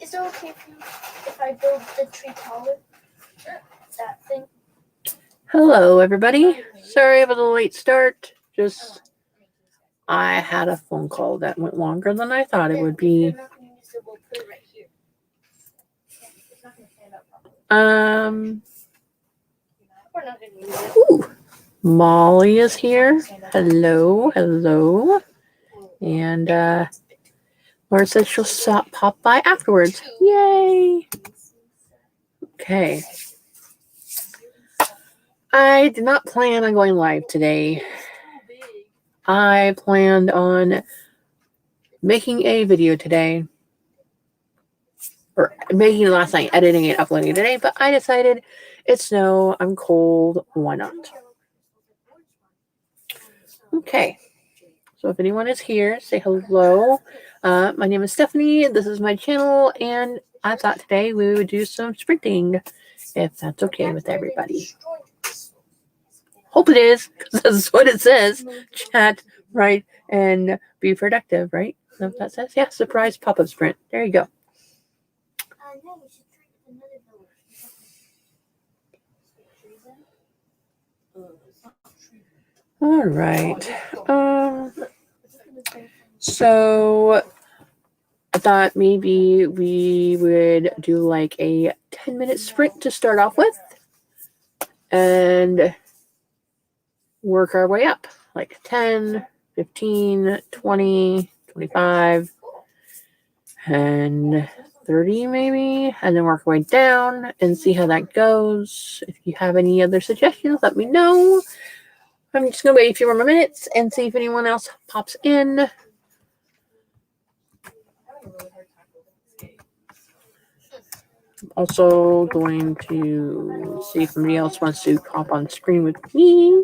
Is it okay if I build the tree tower? That thing? Hello, everybody. Sorry about the late start. I had a phone call that went longer than I thought it would be. We'll put it right here. It's not going to stand up properly. We're not going to use it. Ooh, Molly is here. Hello. And Laura says she'll pop by afterwards. Yay! Okay. I did not plan on going live today. I planned on making a video today, or making it last night, editing it, uploading it today, but I decided it's snow, I'm cold, why not? Okay, so if anyone is here, say hello. My name is Stephanie, this is my channel, and I thought today we would do some sprinting, if that's okay with everybody. Hope it is, because that's what it says. Chat, right, and be productive, right? Is that what that says? Yeah, surprise pop-up sprint. There you go. All right. So I thought maybe we would do like a 10-minute sprint to start off with and work our way up, like 10, 15, 20, 25, and 30 maybe, and then work our way down and see how that goes. If you have any other suggestions, let me know. I'm just going to wait a few more minutes and see if anyone else pops in. I'm also going to see if somebody else wants to hop on screen with me.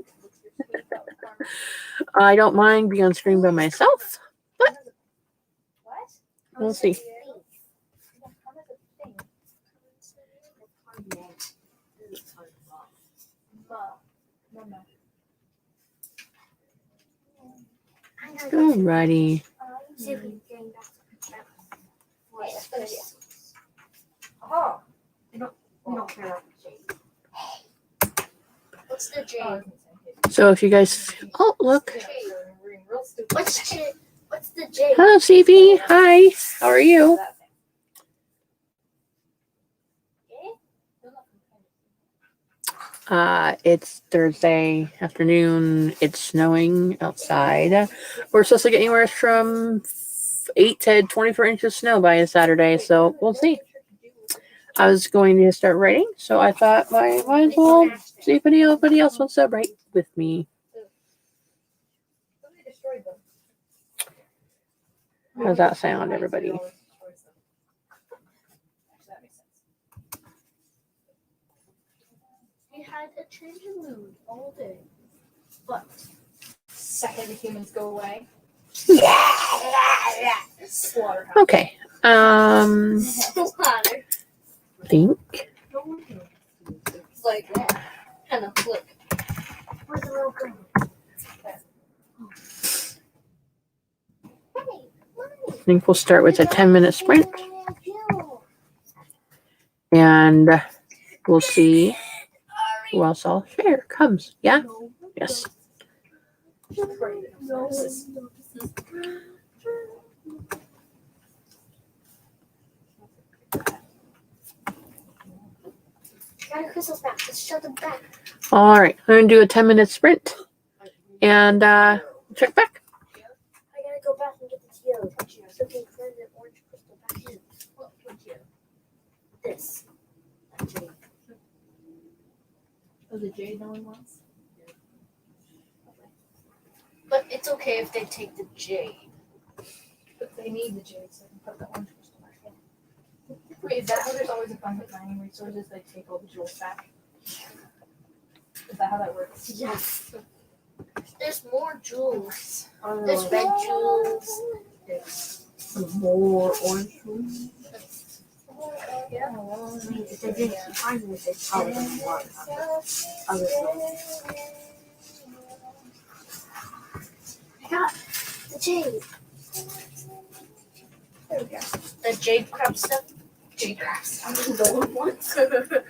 I don't mind being on screen by myself, but we'll see. Alrighty. What's the J? So if you guys, oh look. What's the J? Hello, CB. Hi. How are you? It's Thursday afternoon. It's snowing outside. We're supposed to get anywhere from 8 to 24 inches of snow by Saturday, so we'll see. I was going to start writing, so I thought I might as well see if anybody else wants to write with me. How's that sound, everybody? We had a change in mood all day, but second the humans go away. Slaughterhouse. Okay. Think. It's like kind of look. Where's the real gun? I think we'll start with a 10-minute sprint. And we'll see who else I'll share comes. Yeah? Yes. Crystal's back. Let's shut them back. All right. I'm going to do a 10-minute sprint. And check back. I gotta go back and get the TO. So we can turn the orange crystal back in. What TO? This. That J. Oh, the J no one wants? But it's okay if they take the J. But they need the J so I can put the orange crystal back in. Wait, is that how there's always a bunch of mining resources? They take all the jewels back? Is that how that works? Yes. There's more jewels. There's red jewels. There's more orange jewels. Yeah. I mean, if they didn't keep finding it, they'd probably have a lot of other jewels. I got the jade. There we go. The jade crab stuff. Jade crabs. I'm the old ones. The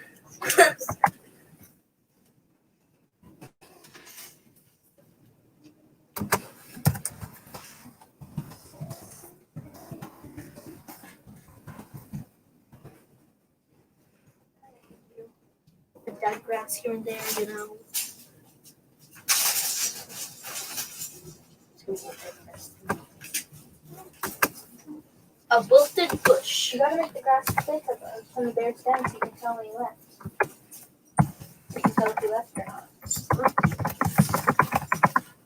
dead grass here and there, you know. A wilted bush. You gotta make the grass thick from the bare stem so you can tell when you left. So you can tell if you left or not.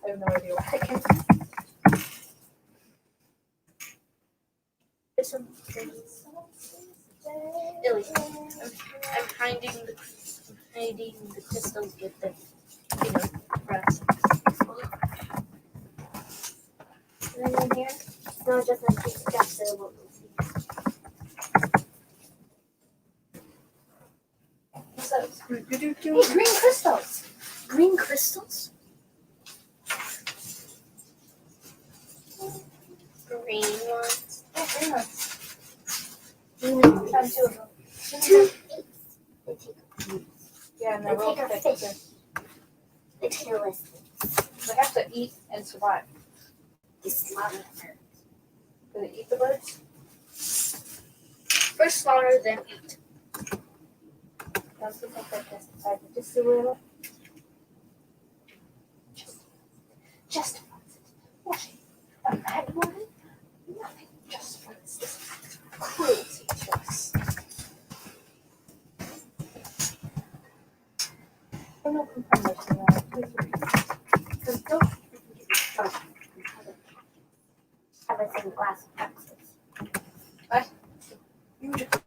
I have no idea why I can. There's some trees. Illy, I'm hiding the crystals with the, grass. Anything in here? No, just a piece of grass that I won't see. What's those? Hey, green crystals! Green crystals? Green ones. Oh, green ones. Green Found two of them. Two. They take Yeah, and They they're real take our thick. fish. They kill us. They have to eat and survive. They slaughter them. Do they eat the birds? First slaughter, then eat. I also think that pesticide just a little. Just washing a mad woman? Nothing justifies this act of cruelty to us. I don't complain much about it. Because don't have a second glass of Texas. You just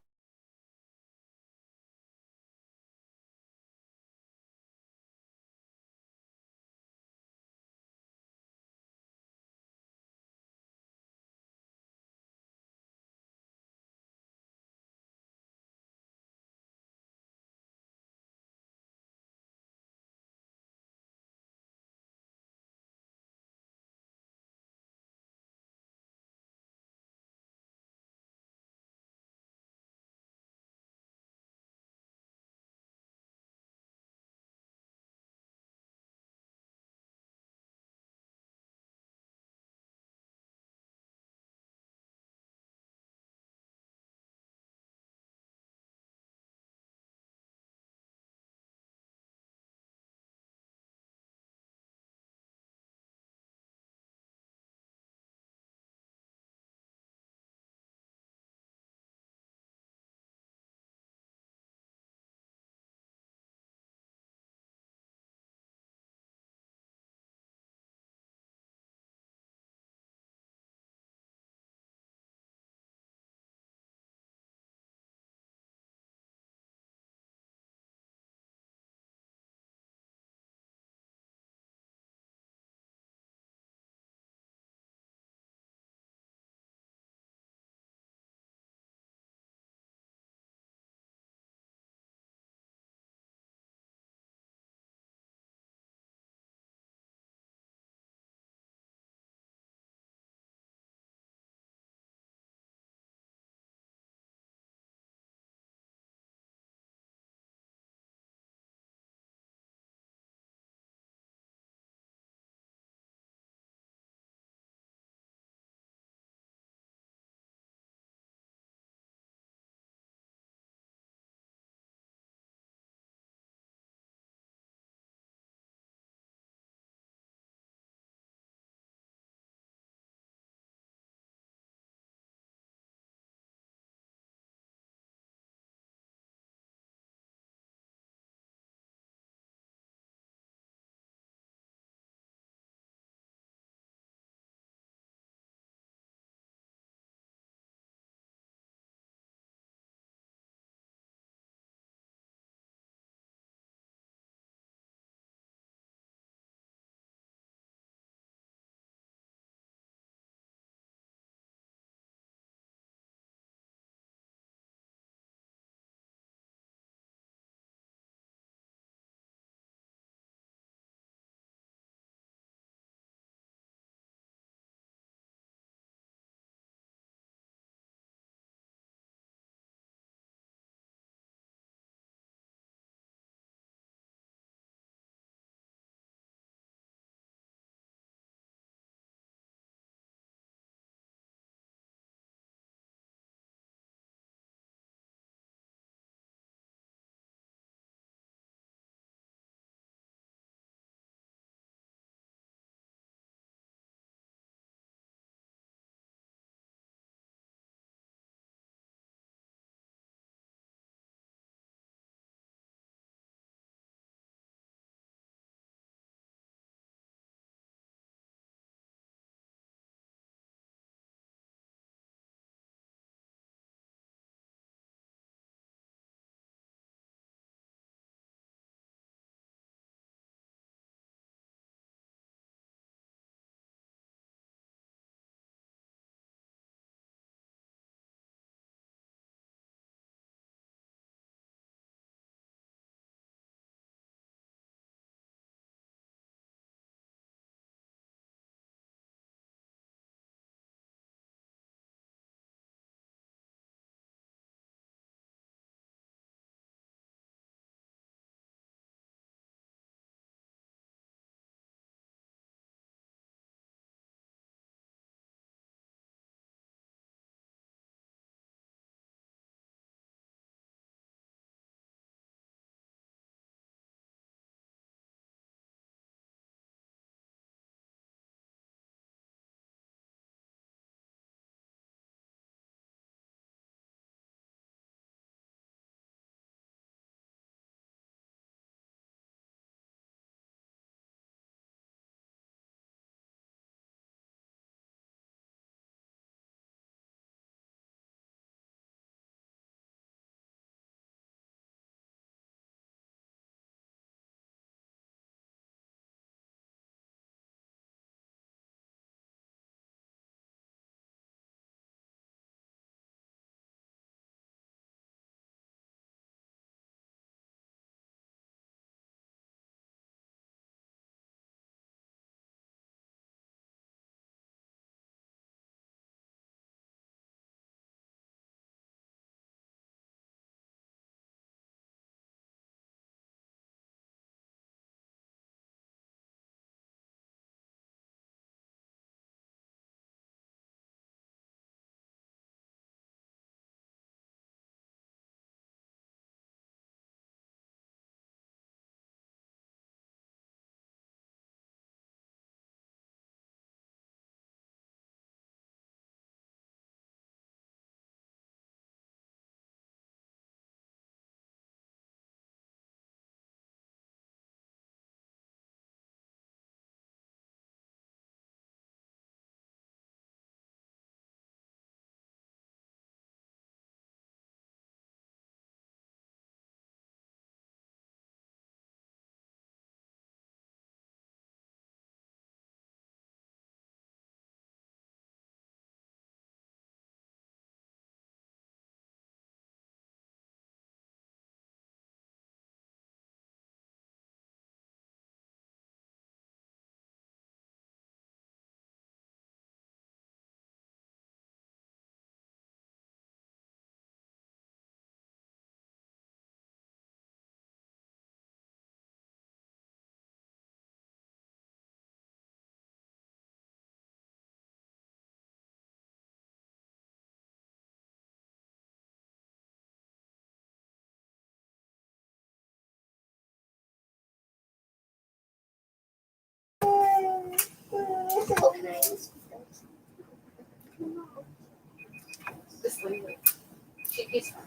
He's fine.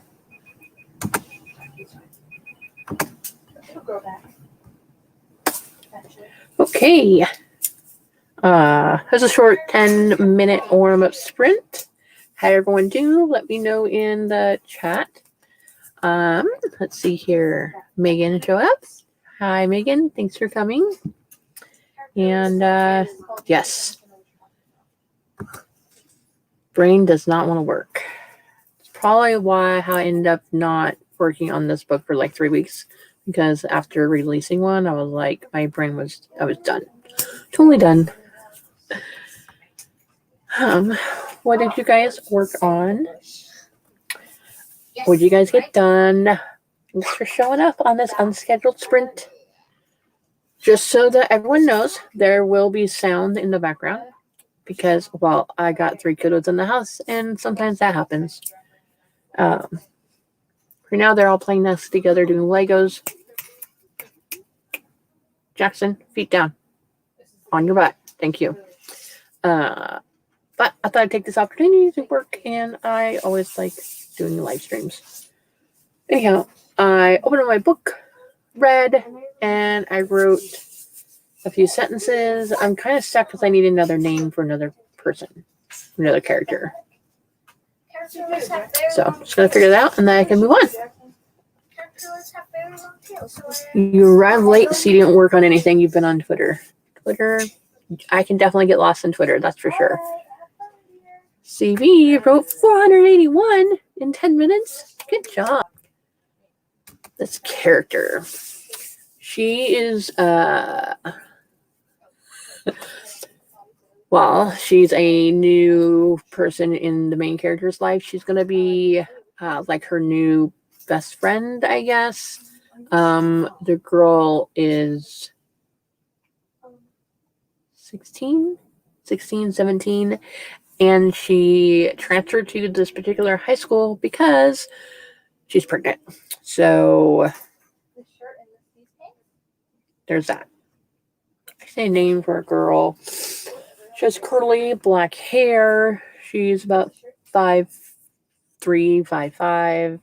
He's fine. It'll grow back. Eventually. Okay. Here's a short 10-minute warm-up sprint. How everyone do? Let me know in the chat. Let's see here. Megan show up. Hi, Megan. Thanks for coming. And yes, brain does not want to work. It's probably why how I ended up not working on this book for like 3 weeks, because after releasing one, I was like, I was done, totally done. What did you guys work on? What did you guys get done? Thanks for showing up on this unscheduled sprint. Just so that everyone knows, there will be sound in the background because, well, I got 3 kiddos in the house, and sometimes that happens. Right now, they're all playing this together, doing Legos. Jackson, feet down. On your butt. Thank you. But I thought I'd take this opportunity to work, and I always like doing live streams. Anyhow, I opened up my book, read, and I wrote a few sentences. I'm kind of stuck because I need another name for another person, another character. So I'm just going to figure it out, and then I can move on. You arrived late, so you didn't work on anything. You've been on Twitter. I can definitely get lost in Twitter, that's for sure. CV wrote 481 in 10 minutes. Good job. This character. She is, well, she's a new person in the main character's life. She's going to be like her new best friend, I guess. The girl is 16, 17, and she transferred to this particular high school because she's pregnant. So there's that. I say name for a girl. She has curly black hair. She's about 5'3", 5'5".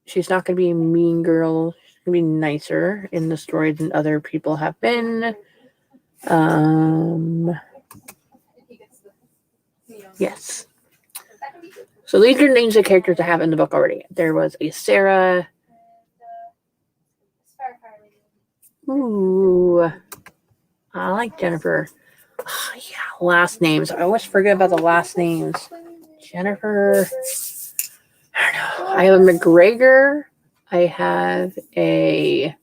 She's not going to be a mean girl. She's going to be nicer in the story than other people have been. Yes. So these are names of characters I have in the book already. There was a Sarah. Ooh. I like Jennifer. Oh, yeah, last names. I always forget about the last names. Jennifer. I don't know. I have a McGregor. I have a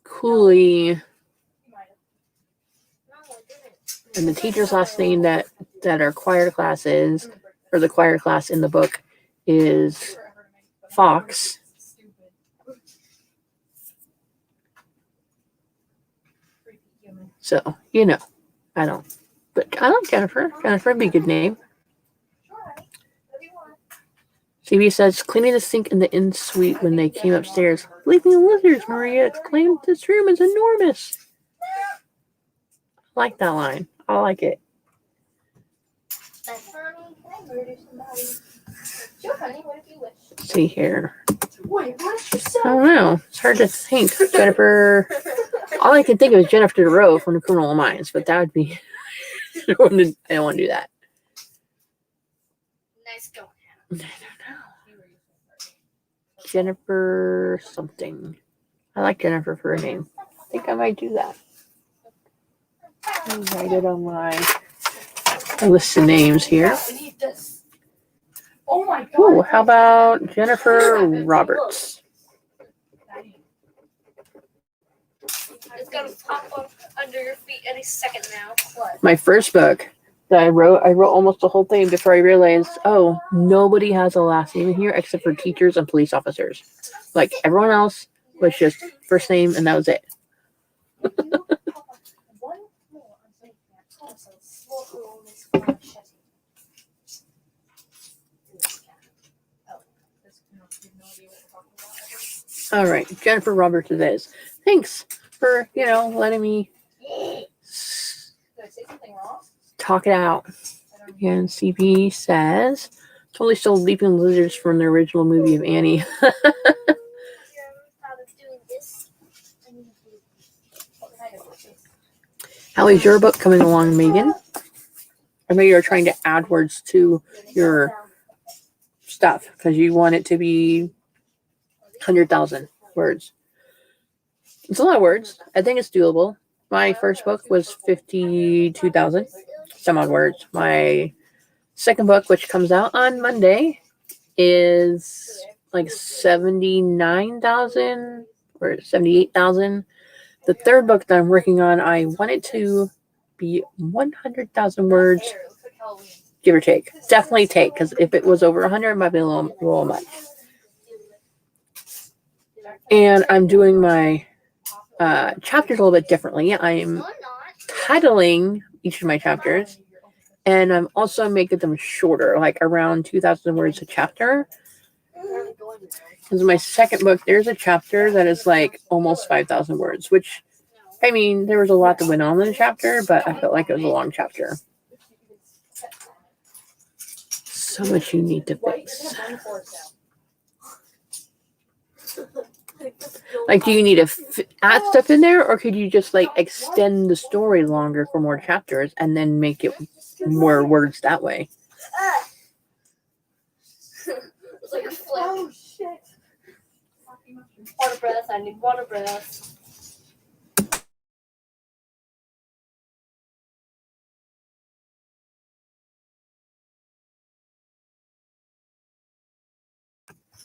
Cooley. And the teacher's last name that our choir class is, or the choir class in the book, is Fox. So, you know, I don't. But I like Jennifer. Jennifer would be a good name. CB says, cleaning the sink in the inn suite when they came upstairs. Leaping lizards, Maria exclaimed. This room is enormous. I like that line. I like it. Let's see here. I don't know. It's hard to think. Jennifer. All I can think of is Jennifer Rowe from the Criminal Minds, but that would be. I don't want to do that. Nice going. I don't know. Jennifer something. I like Jennifer for a name. I think I might do that. I'll write it on my list of names here. Oh my God. Ooh, how about Jennifer Roberts? It's gonna pop up under your feet any second now. What? My first book that I wrote almost the whole thing before I realized, oh, nobody has a last name in here except for teachers and police officers. Like, everyone else was just first name and that was it. All right, Jennifer Roberts it is. Thanks for, letting me Did I say something wrong? talk it out. And CB says, totally stole Leaping Lizards from the original movie of Annie. Thought of doing this. I need to How's your book coming along, Megan? I know you're trying to add words to your stuff because you want it to be 100,000 words. It's a lot of words. I think it's doable. My first book was 52,000 some odd words. My second book, which comes out on Monday, is like 79,000 or 78,000. The third book that I'm working on, I want it to be 100,000 words, give or take. Definitely take, because if it was over 100, it might be a little much. And I'm doing my chapters a little bit differently. I'm titling each of my chapters, and I'm also making them shorter, like around 2,000 words a chapter. Because my second book, there's a chapter that is like almost 5,000 words, which, I mean, there was a lot that went on in the chapter, but I felt like it was a long chapter. So much you need to fix. Like, do you need to add stuff in there, or could you just like extend the story longer for more chapters and then make it more words that way? It's like a flip. Oh shit. Water breath. I need water breath.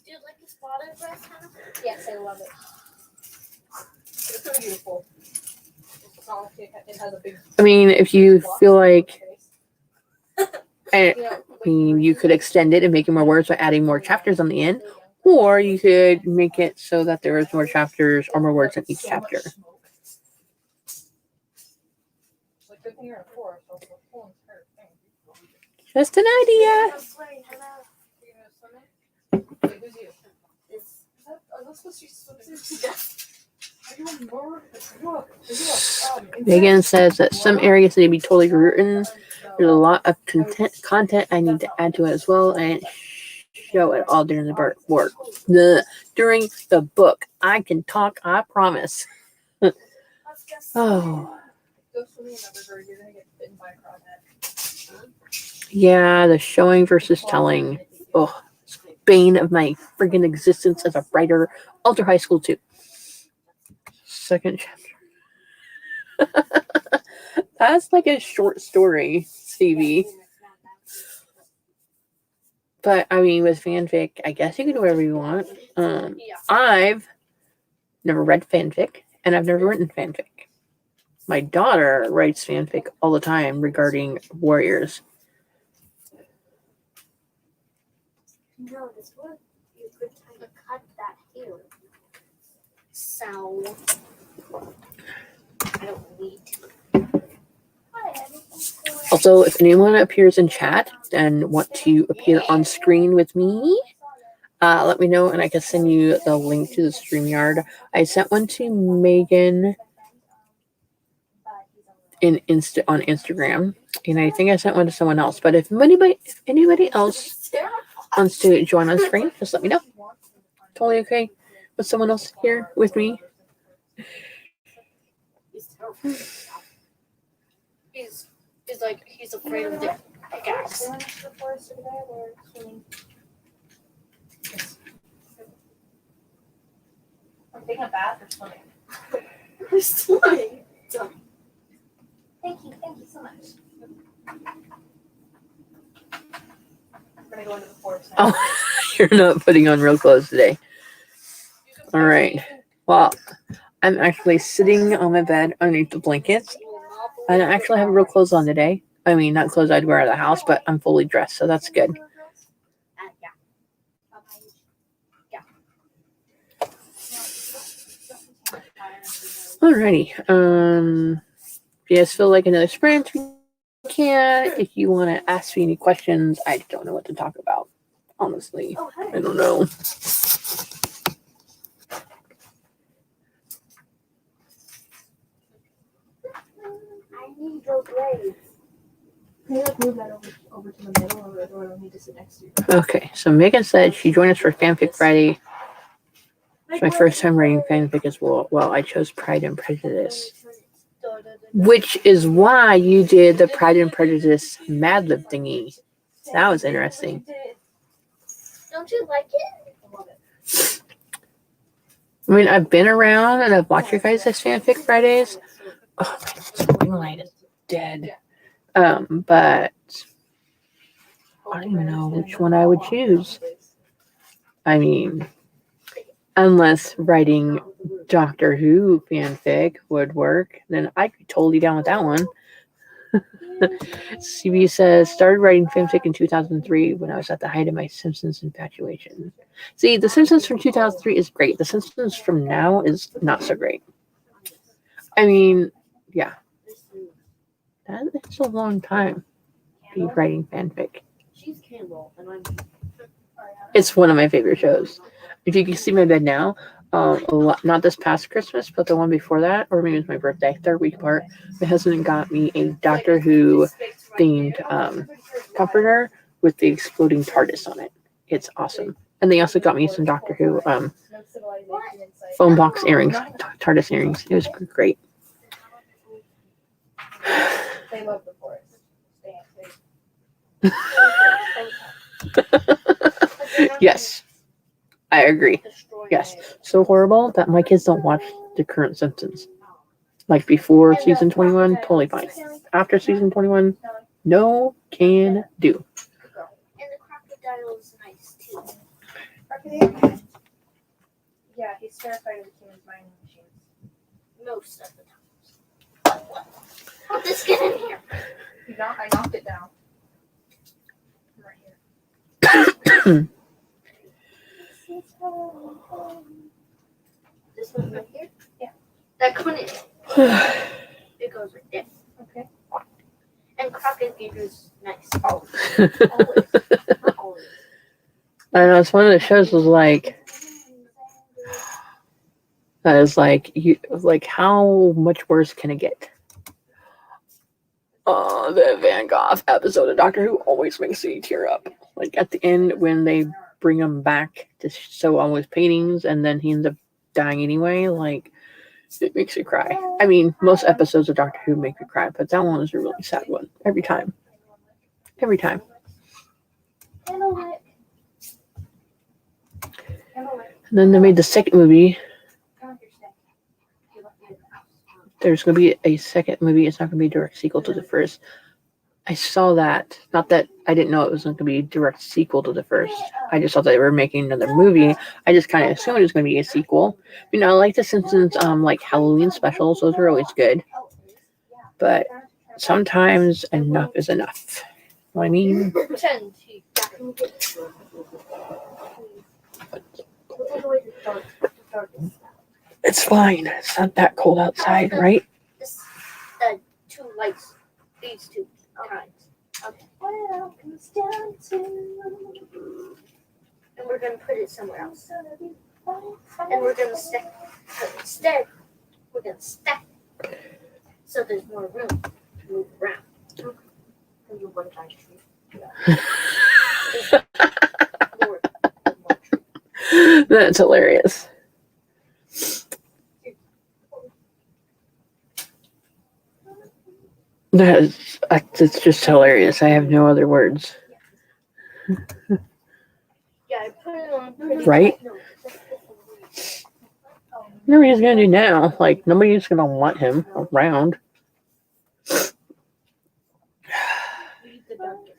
Do you like this water breath, Hannah? Yes, I love it. It's really beautiful. It's not like it has a big I mean, if you feel like, I you know, mean, you could extend it and make it more words by adding more chapters on the end, or you could make it so that there is more chapters or more words in each chapter. It's like good thing you're in a forest, so the pulling her thing. Just an idea. I'm sweating, Hannah. You gonna swim in? Wait, who's you? This. Are those supposed to be swimsuits? Yes. Are you a more? Megan says that some areas need to be totally rewritten. There's a lot of content I need to add to it as well, and show it all during the work. During the book, I can talk. I promise. Oh, Go swimming in the river. You're gonna get bitten by a crawdad. yeah, the showing versus telling. Oh, it's the bane of my freaking existence as a writer. Alter High School too. Second chapter. That's like a short story, Stevie. But I mean, with fanfic, I guess you can do whatever you want. I've never read fanfic, and I've never written fanfic. My daughter writes fanfic all the time regarding warriors. No, this would be a good time to cut that hair. So, I don't need to. Also, if anyone appears in chat and want to appear on screen with me, let me know and I can send you the link to the StreamYard. I sent one to Megan on Instagram, and I think I sent one to someone else. But if anybody else wants to join on screen, just let me know. Totally okay with someone else here with me. He's like, he's afraid of the pickaxe. I'm taking a bath or swimming. We're swimming. Thank you so much. I'm gonna go into the forest now. Oh, you're not putting on real clothes today. All right. Well, I'm actually sitting on my bed underneath the blankets. I actually have real clothes on today. I mean, not clothes I'd wear at the house, but I'm fully dressed, so that's good. Alrighty. If you guys feel like another sprint, we can. If you want to ask me any questions, I don't know what to talk about. Honestly, I don't know. I need those legs. Can you like move that over to the middle, or do I don't need to sit next to you? Okay, so Megan said she joined us for Fanfic Friday. It's my first time writing fanfic as well. Well, I chose Pride and Prejudice, which is why you did the Pride and Prejudice Mad Lib thingy. That was interesting. Don't you like it? I love it. I mean, I've been around and I've watched your guys' Fanfic Fridays. Oh my God, ring light is dead. But I don't even know which one I would choose. I mean, unless writing Doctor Who fanfic would work, then I'd be totally down with that one. CB says, started writing fanfic in 2003 when I was at the height of my Simpsons infatuation. See, The Simpsons from 2003 is great. The Simpsons from now is not so great. I mean, yeah. That's a long time to be writing fanfic. She's Campbell, and I'm. It's one of my favorite shows. If you can see my bed now, not this past Christmas, but the one before that, or maybe it was my birthday, third week apart, my husband got me a Doctor Who themed comforter with the exploding TARDIS on it. It's awesome. And they also got me some Doctor Who phone box earrings, TARDIS earrings. It was great. They love the forest. Yes, I agree. Yes, so horrible that my kids don't watch the current Simpsons. Like before season 21, totally fine. After season 21, no can do. And the crocodile is nice too. Crocodile? Yeah, he's terrified of the human mining machines. Most of the times. How'd this get in here? I knocked it down. Right here. This one right here? Yeah. That couldn't. It goes like this. Okay. And crocodile is nice. Oh. Always. Not always. I know it's one of the shows was like that is like how much worse can it get? The Van Gogh episode of Doctor Who always makes me tear up. Like at the end when they bring him back to show all his paintings and then he ends up dying anyway, like it makes you cry. I mean, most episodes of Doctor Who make me cry, but that one is a really sad one. Every time. Every time. Handle it. And then they made the second movie. There's going to be a second movie. It's not going to be a direct sequel to the first. I saw that. Not that I didn't know it was going to be a direct sequel to the first. I just thought they were making another movie. I just kind of assumed it was going to be a sequel. You know, I like the Simpsons like Halloween specials. Those are always good. But sometimes enough is enough. You know what I mean? Pretend. It's fine. It's not that cold outside, right? This, two lights. These two kinds. Okay. And we're gonna put it somewhere else. And we're gonna stack. Instead, we're gonna stack. So there's more room to move around. And you one giant tree. More tree. That's hilarious. It's just hilarious. I have no other words. Yeah, I put it on pretty Right? No, Nobody's gonna do now. Like nobody's gonna want him around. leave the darkness.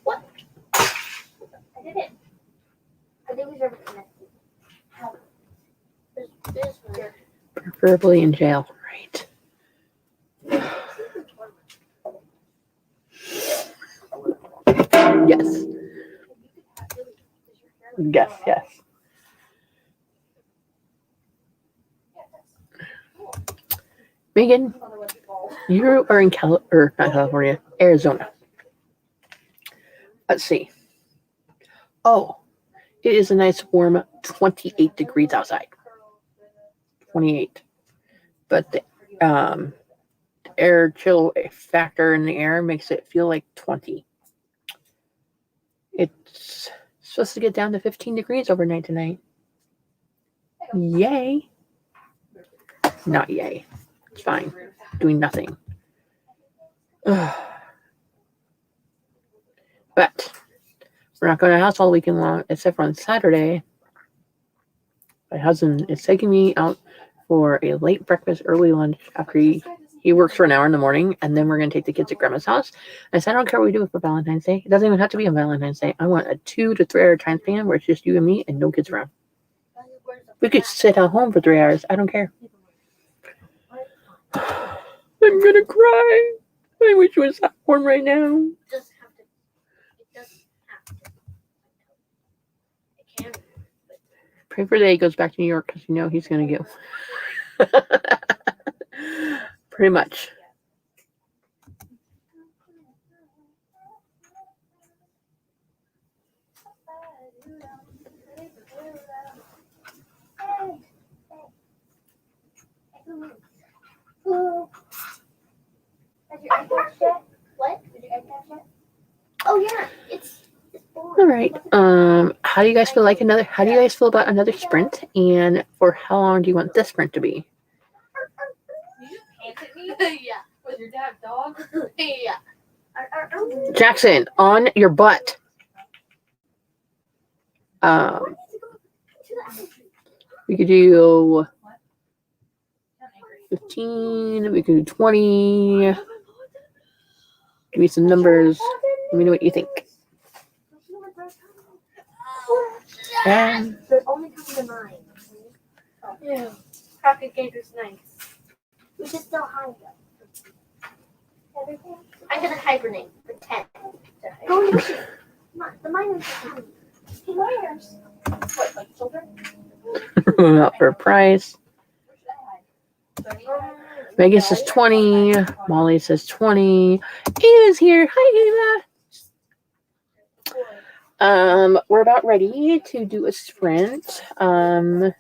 What? I did it. I think we never connected. How? This one. Preferably in jail, right? Yes. Yes. Megan, you are in not California, Arizona. Let's see. Oh, It is a nice warm 28 degrees outside. 28. But the air chill factor in the air makes it feel like 20. It's supposed to get down to 15 degrees overnight tonight. Yay. Not yay. It's fine. Doing nothing. Ugh. But we're not going to the house all weekend long, except for on Saturday. My husband is taking me out for a late breakfast, early lunch after he works for an hour in the morning, and then we're going to take the kids to Grandma's house. I said, I don't care what we do for Valentine's Day. It doesn't even have to be on Valentine's Day. I want a 2 to 3 hour time span where it's just you and me and no kids around. We could sit at home for 3 hours. I don't care. I'm going to cry. I wish it was that warm right now. It doesn't have to. It doesn't have to. It can be. Pray for the day he goes back to New York because you know he's going to go. Pretty much. Have your iPad yet? What? Did your iPad yet? Oh yeah, it's boring. All right. How do you guys feel about another sprint? And for how long do you want this sprint to be? You just panted me Yeah. with your dad dog. Yeah. Jackson, on your butt. We could do 15. We could do 20. Give me some numbers. Let me know what you think. And They're only coming to mine. Yeah. Pocket Gator's nice. We should still hide them. I'm gonna hibernate for 10. Go in the machine. The miners are coming. The miners. What, like children? up for a price. Megan says 20. Molly says 20. Ava's here. Hi, Ava. We're about ready to do a sprint. And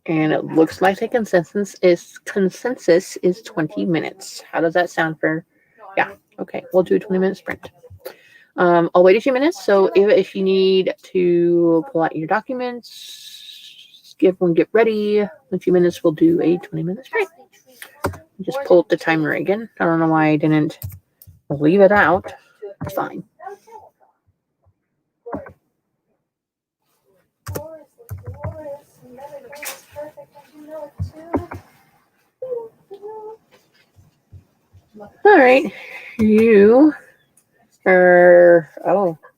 it looks like the consensus is 20 minutes. How does that sound for? Yeah. Okay, we'll do a 20-minute sprint. I'll wait a few minutes. So if you need to pull out your documents, get ready. In a few minutes, we'll do a 20-minute sprint. Just pull up the timer again. I don't know why I didn't leave it out. It's fine. All right. You are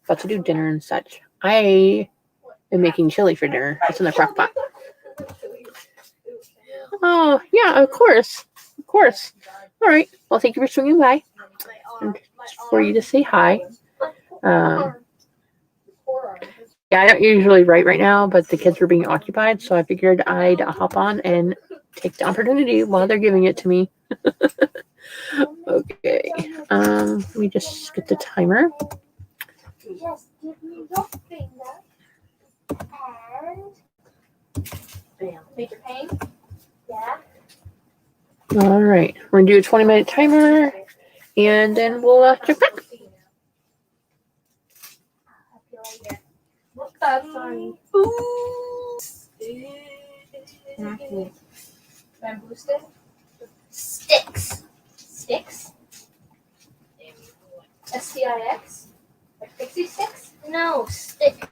about to do dinner and such. I am making chili for dinner. It's in the crock pot. Oh, yeah, of course. Of course. All right. Well, thank you for swinging by. And for you to say hi. Yeah, I don't usually write right now, but the kids were being occupied, so I figured I'd hop on and take the opportunity while they're giving it to me. Okay. Let me just get the timer. Just give me your finger. And bam. Make your pain. Yeah. All right. We're going to do a 20-minute timer, and then we'll check back. What's that? Sorry. Bamboo stick? Sticks. Sticks? STIX? Like pixie sticks? No, stick.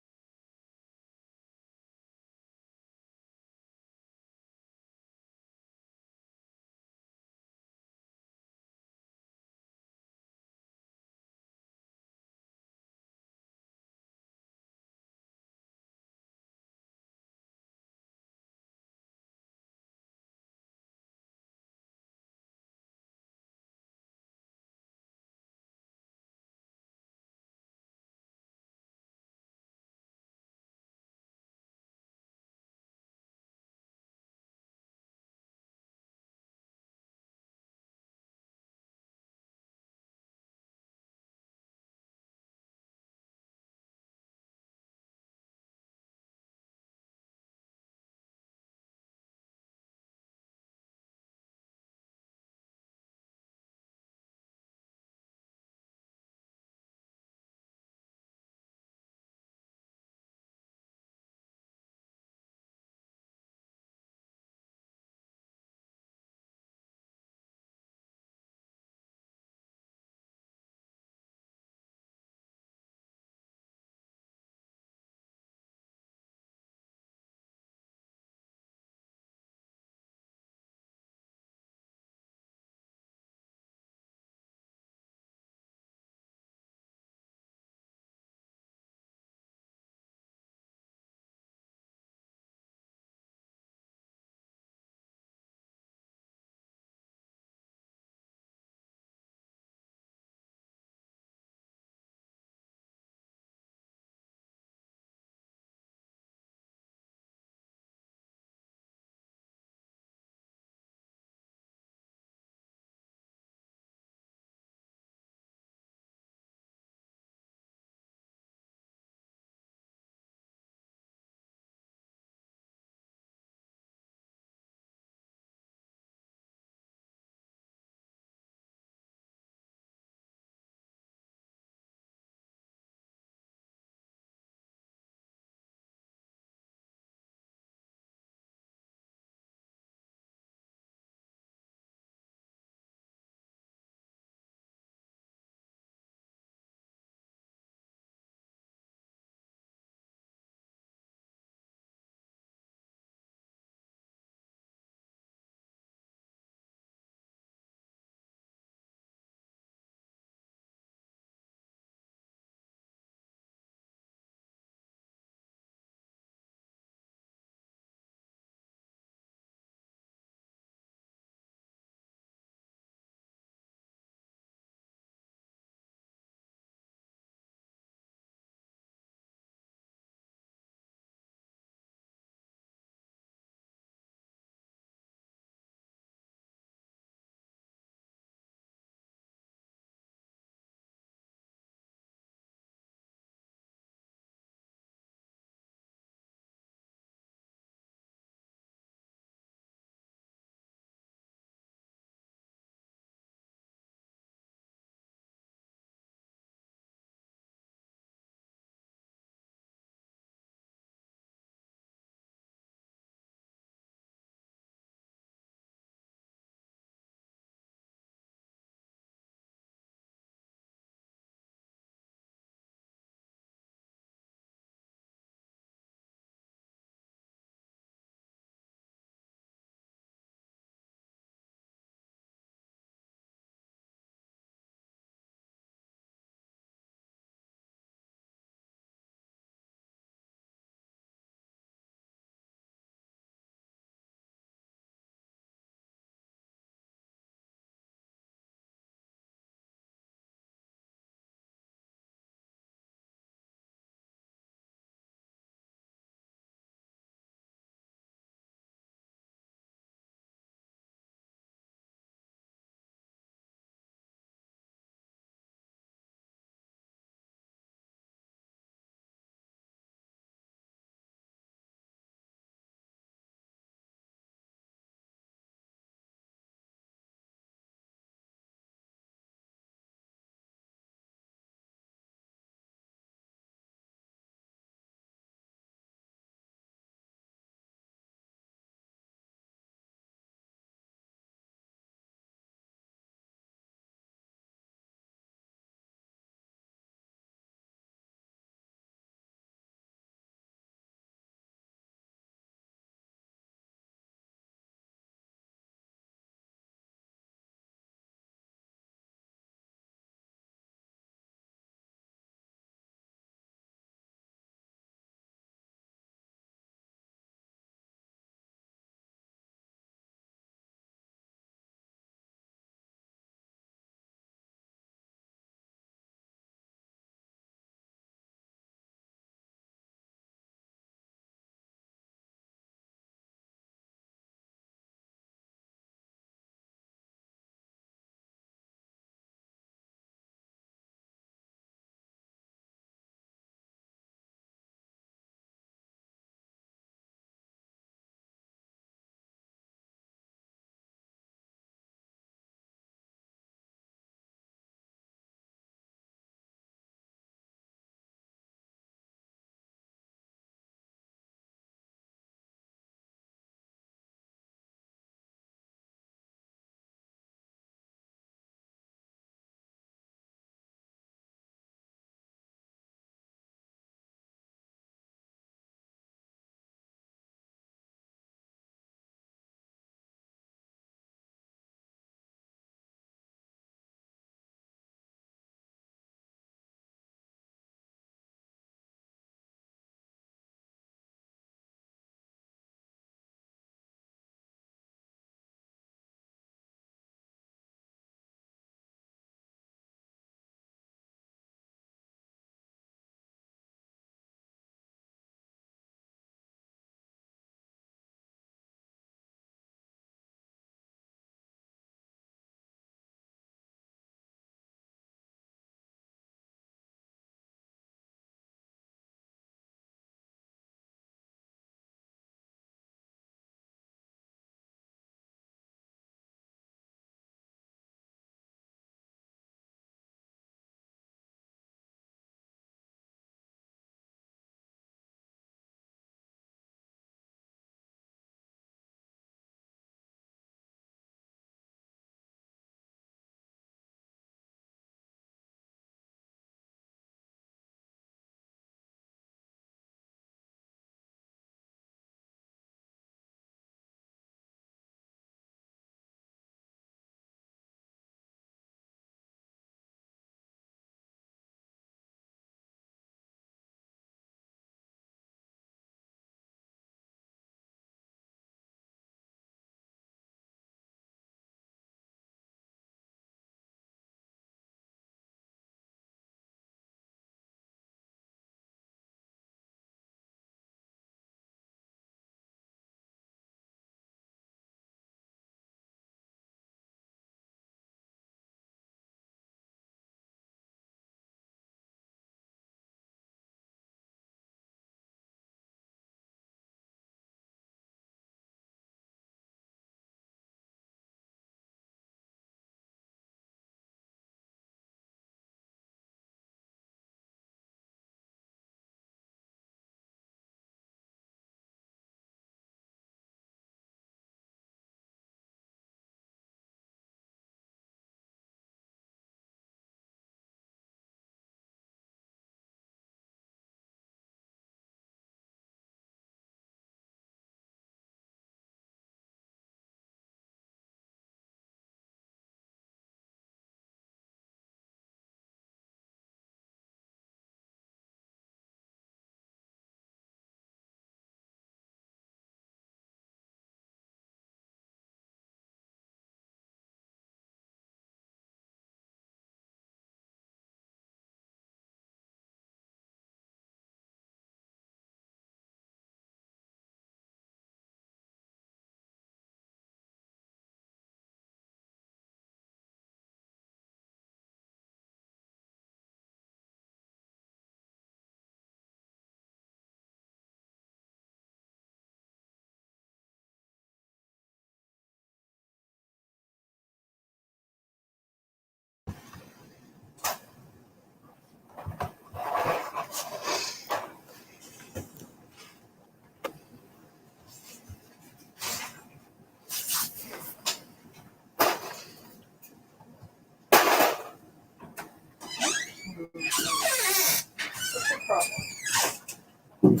What's the problem?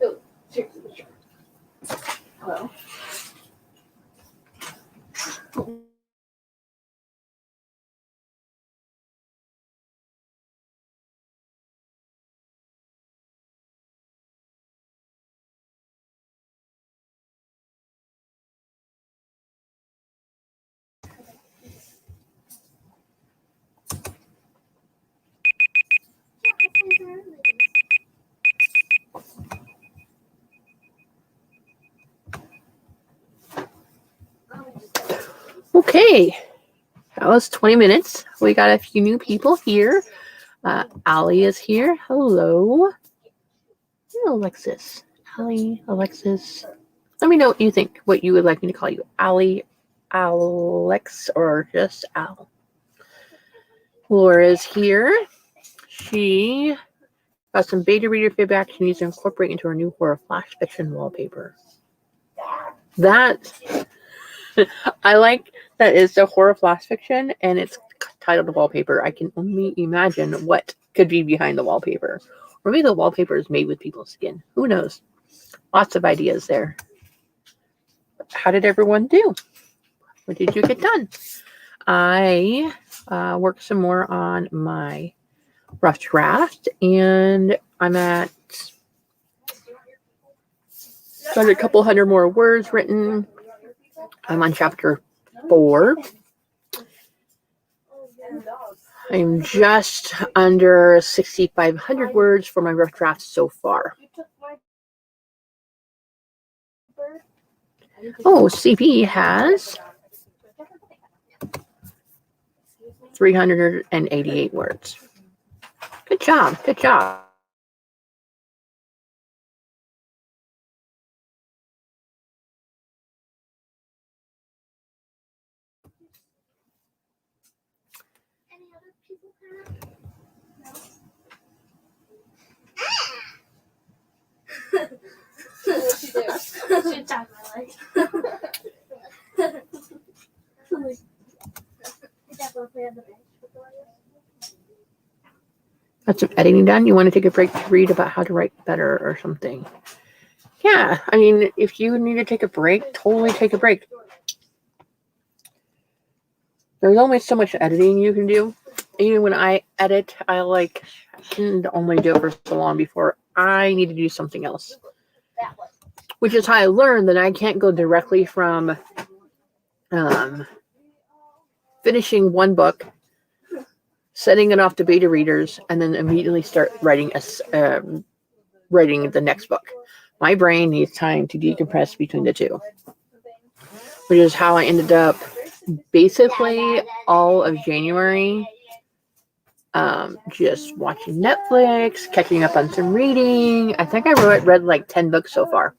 Oh, seriously. Hello? Okay, that was 20 minutes. We got a few new people here. Allie is here. Hello. Hello, Alexis. Allie, Alexis. Let me know what you think, what you would like me to call you. Allie, Alex, or just Al. Laura's here. She got some beta reader feedback she needs to incorporate into her new horror flash fiction wallpaper. That, I like that it's a horror flash fiction and it's titled wallpaper. I can only imagine what could be behind the wallpaper. Or maybe the wallpaper is made with people's skin. Who knows? Lots of ideas there. How did everyone do? What did you get done? I worked some more on my rough draft, and I'm at got a couple hundred more words written. I'm on chapter 4. I'm just under 6,500 words for my rough draft so far. Oh, CP has 388 words. Good job. Good job. Any other people have? She tapped my leg. Got some editing done. You want to take a break to read about how to write better or something? Yeah, I mean, if you need to take a break, totally take a break. There's only so much editing you can do. Even when I edit, I can only do it for so long before I need to do something else. Which is how I learned that I can't go directly from finishing one book, setting it off to beta readers, and then immediately start writing writing the next book. My brain needs time to decompress between the two, which is how I ended up basically all of January just watching Netflix, catching up on some reading. I think I read like 10 books so far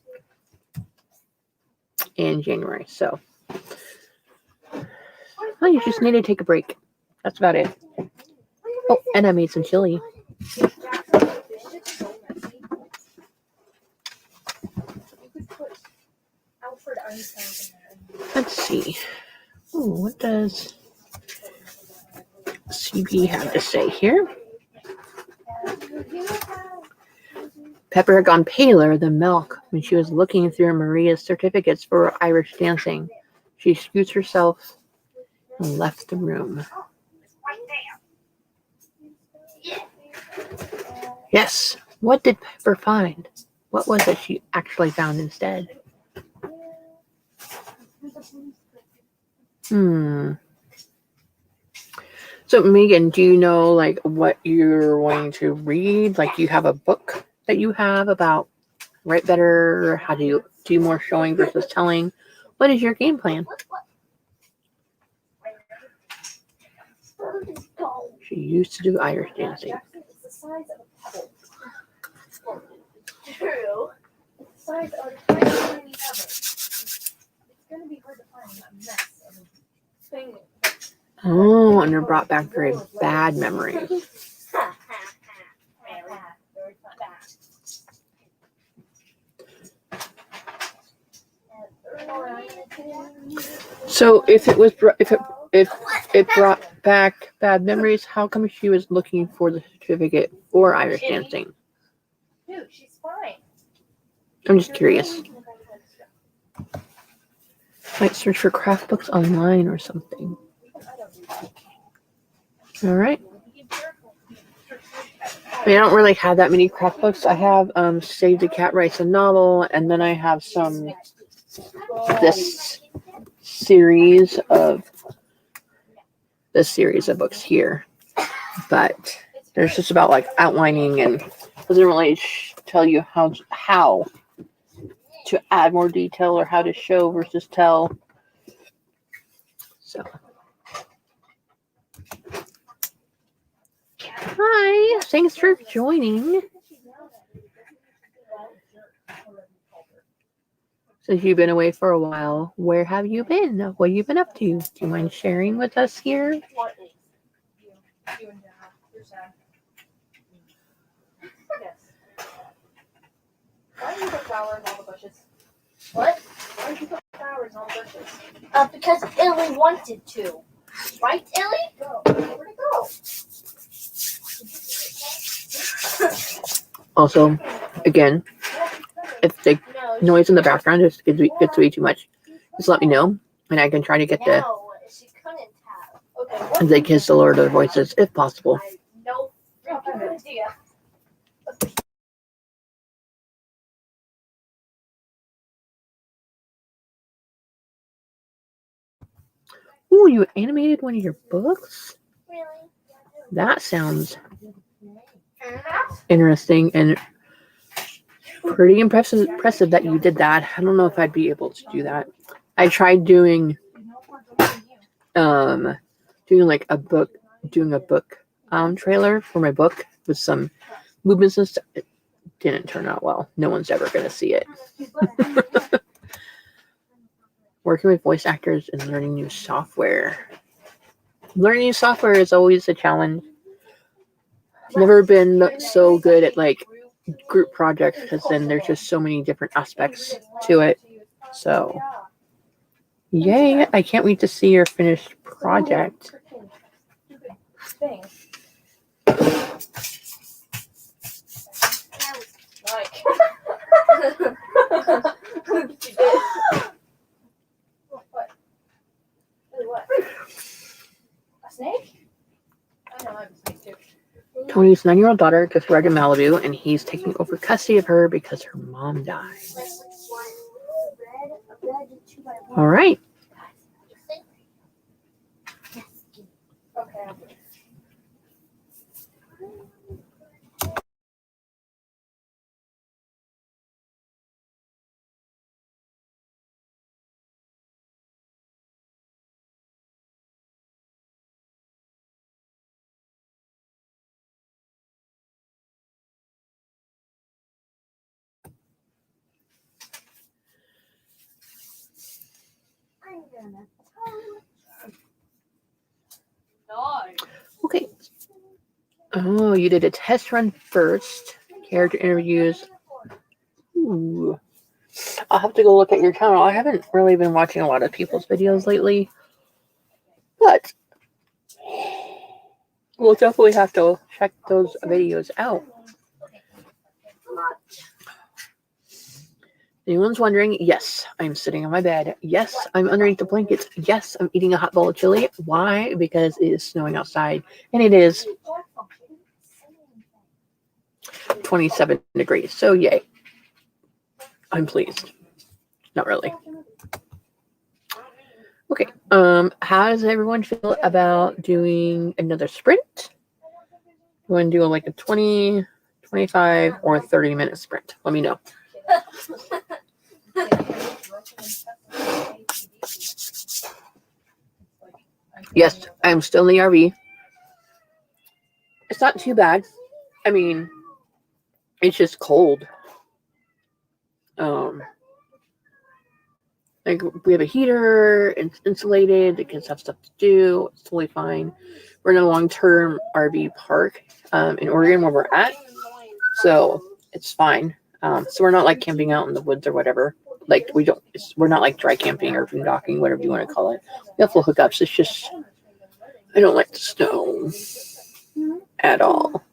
in January. So well, you just need to take a break. That's about it. Oh, and I made some chili. Let's see. Oh, what does CB have to say here? Pepper had gone paler than milk when she was looking through Maria's certificates for Irish dancing. She excused herself and left the room. Yes. What did Pepper find? What was it she actually found instead? So Megan, do you know what you're going to read? You have a book that you have about write better, how do you do more showing versus telling? What is your game plan? She used to do Irish dancing. It's the size of a pebble. True. It's the size of a tiny pebble. It's going to be hard to find a mess of a thing. Oh, and they're brought back very bad memories. So if it it brought back bad memories. How come she was looking for the certificate for Irish dancing? Dude, she's fine. I'm just curious. Might search for craft books online or something. All right. I don't really have that many craft books. I have Save the Cat Writes a Novel, and then I have this series of books here. But there's just about like outlining and doesn't really tell you how to add more detail or how to show versus tell. So, hi, thanks for joining. Since you've been away for a while, where have you been? What have you been up to? Do you mind sharing with us here? What is you and Dad? You're sad. Yes. Why do you put flowers on the bushes? What? Why do you put flowers on the bushes? Because Illy wanted to. Right, Illy? Go. Where'd it go? Also, again, if the No. noise in the background just gets to be too much, just let me know, and I can try to get No, she couldn't have. Okay. the kids to lower their voices if possible. No. Oh, good idea. Ooh, you animated one of your books? Really? That sounds And interesting and pretty impressive that you did that. I don't know if I'd be able to do that. I tried doing doing a book trailer for my book with some movements and stuff. It didn't turn out well. No one's ever gonna see it. Working with voice actors and learning new software. Learning new software is always a challenge. Never been so good at like group projects because then there's just so many different aspects to it. So, yay! I can't wait to see your finished project. Thing. Like. What? What? A snake? I know I have a snake too. Tony's 9-year-old daughter just arrived in Malibu, and he's taking over custody of her because her mom died. All right. Okay. I'll do it. Okay. Oh, you did a test run first. Character interviews. Ooh. I'll have to go look at your channel. I haven't really been watching a lot of people's videos lately. But we'll definitely have to check those videos out. Anyone's wondering, yes, I'm sitting on my bed. Yes, I'm underneath the blankets. Yes, I'm eating a hot bowl of chili. Why? Because it is snowing outside. And it is 27 degrees. So yay. I'm pleased. Not really. Okay. How does everyone feel about doing another sprint? You want to do like a 20, 25, or 30-minute sprint? Let me know. Yes, I'm still in the RV. It's not too bad. I mean, it's just cold. Like we have a heater, it's insulated, the kids have stuff to do, it's totally fine. We're in a long-term RV park in Oregon where we're at, so it's fine. So we're not like camping out in the woods or whatever. like we're not like dry camping or boondocking, whatever you want to call it. We have full hookups. It's just I don't like the snow at all.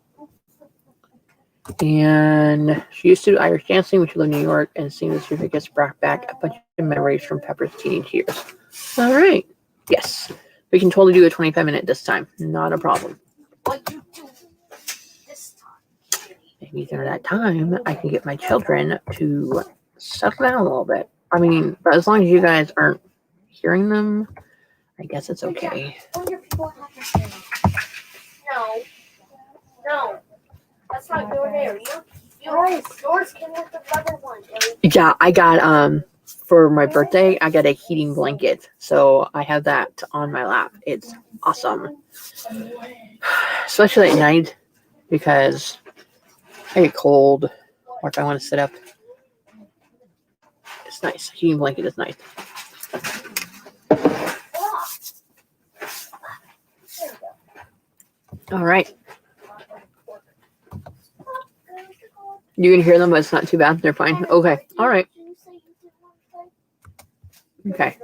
And she used to do Irish dancing when she lived in New York, and seeing the certificates brought back a bunch of memories from Pepper's teenage years. All right. Yes. We can totally do a 25-minute this time. Not a problem. What you do this time? Maybe during that time, I can get my children to settle down a little bit. I mean, but as long as you guys aren't hearing them, I guess it's okay. All your people have to hear you. No. No. That's not your hair. Yours came with the rubber one. Yeah, I got for my birthday, I got a heating blanket. So I have that on my lap. It's awesome. Especially at night because I get cold or if I want to sit up. It's nice. Heating blanket is nice. All right. You can hear them, but it's not too bad. They're fine. Okay. All right. Okay.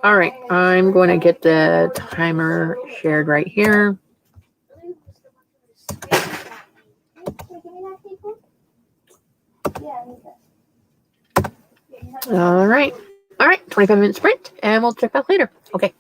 All right. I'm going to get the timer shared right here. All right. All right. 25-minute sprint, and we'll check back later. Okay.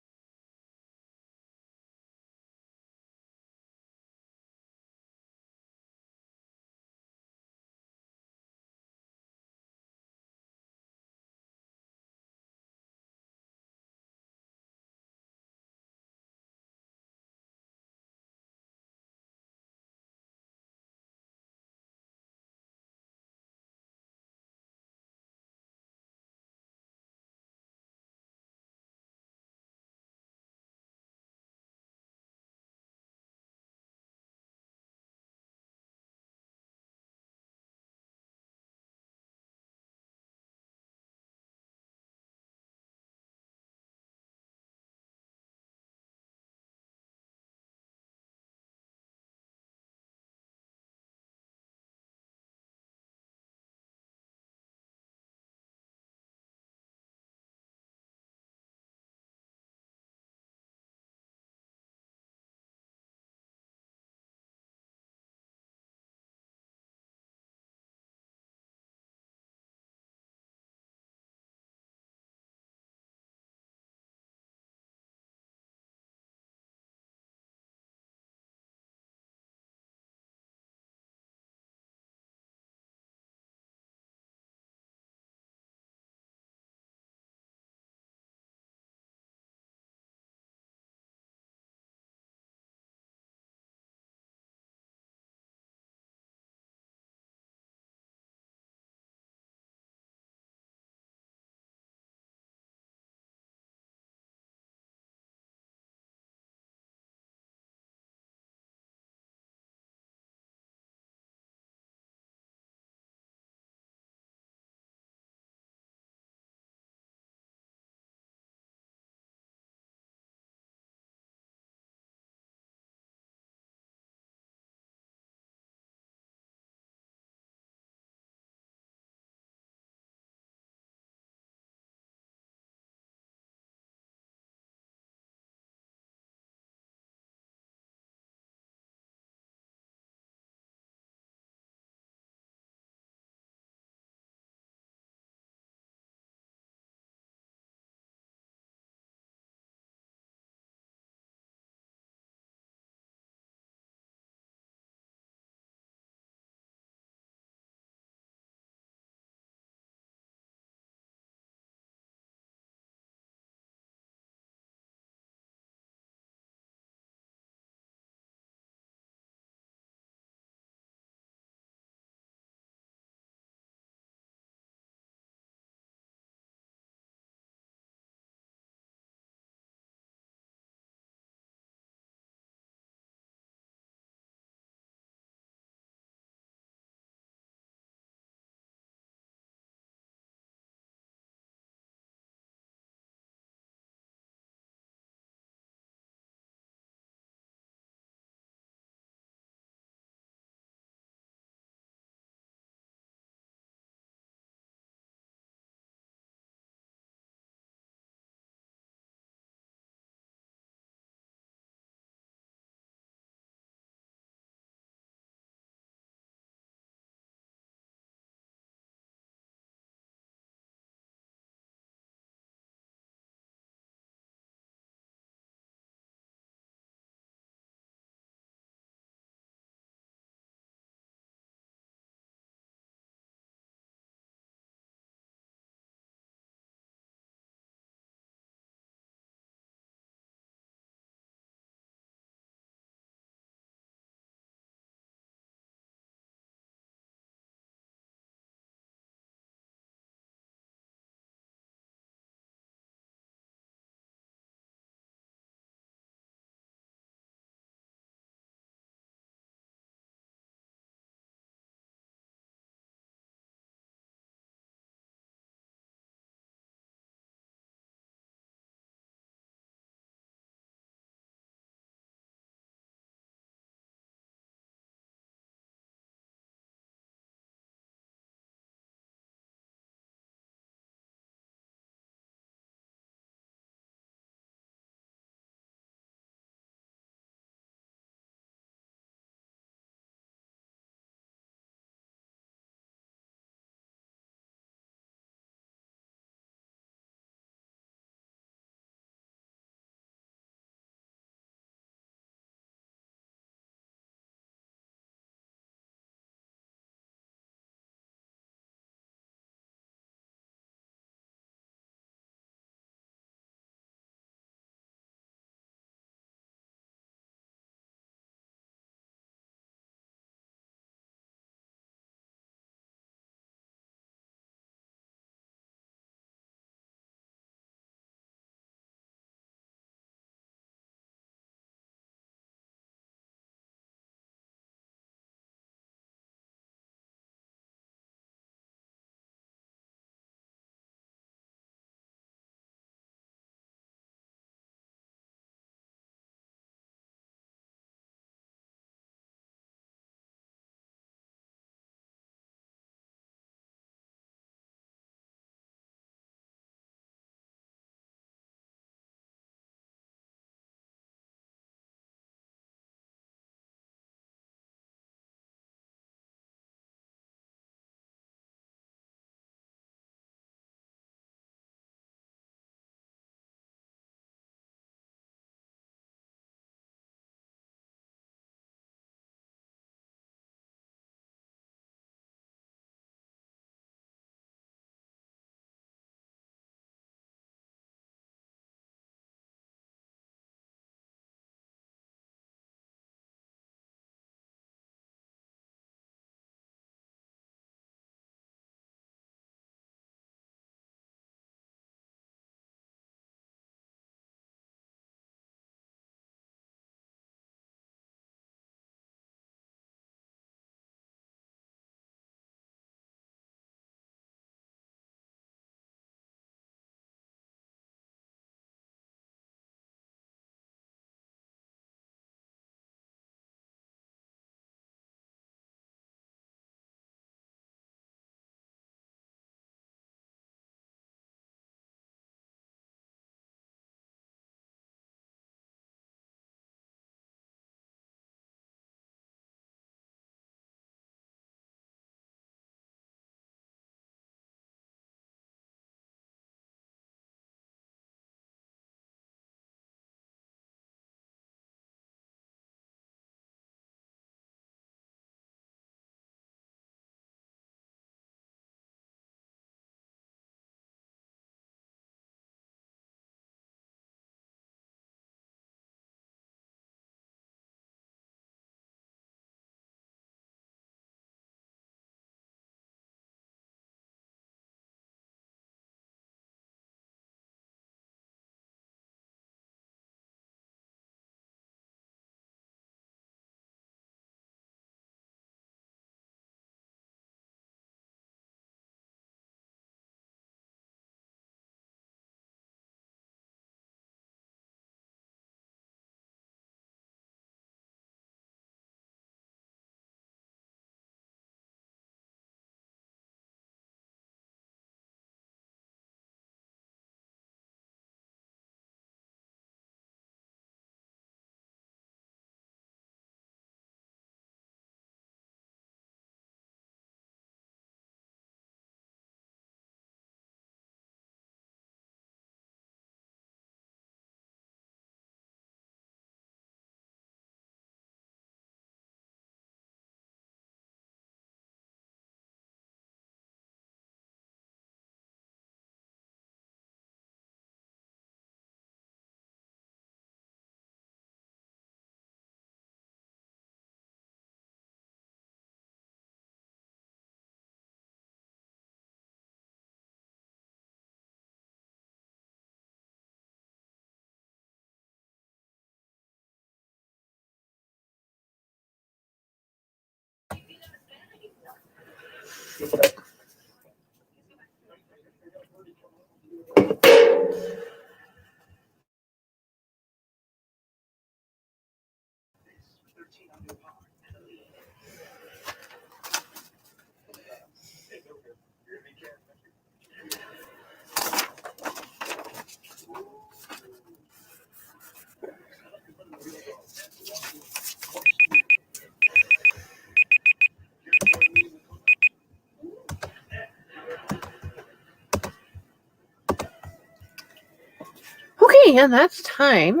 Okay, and that's time.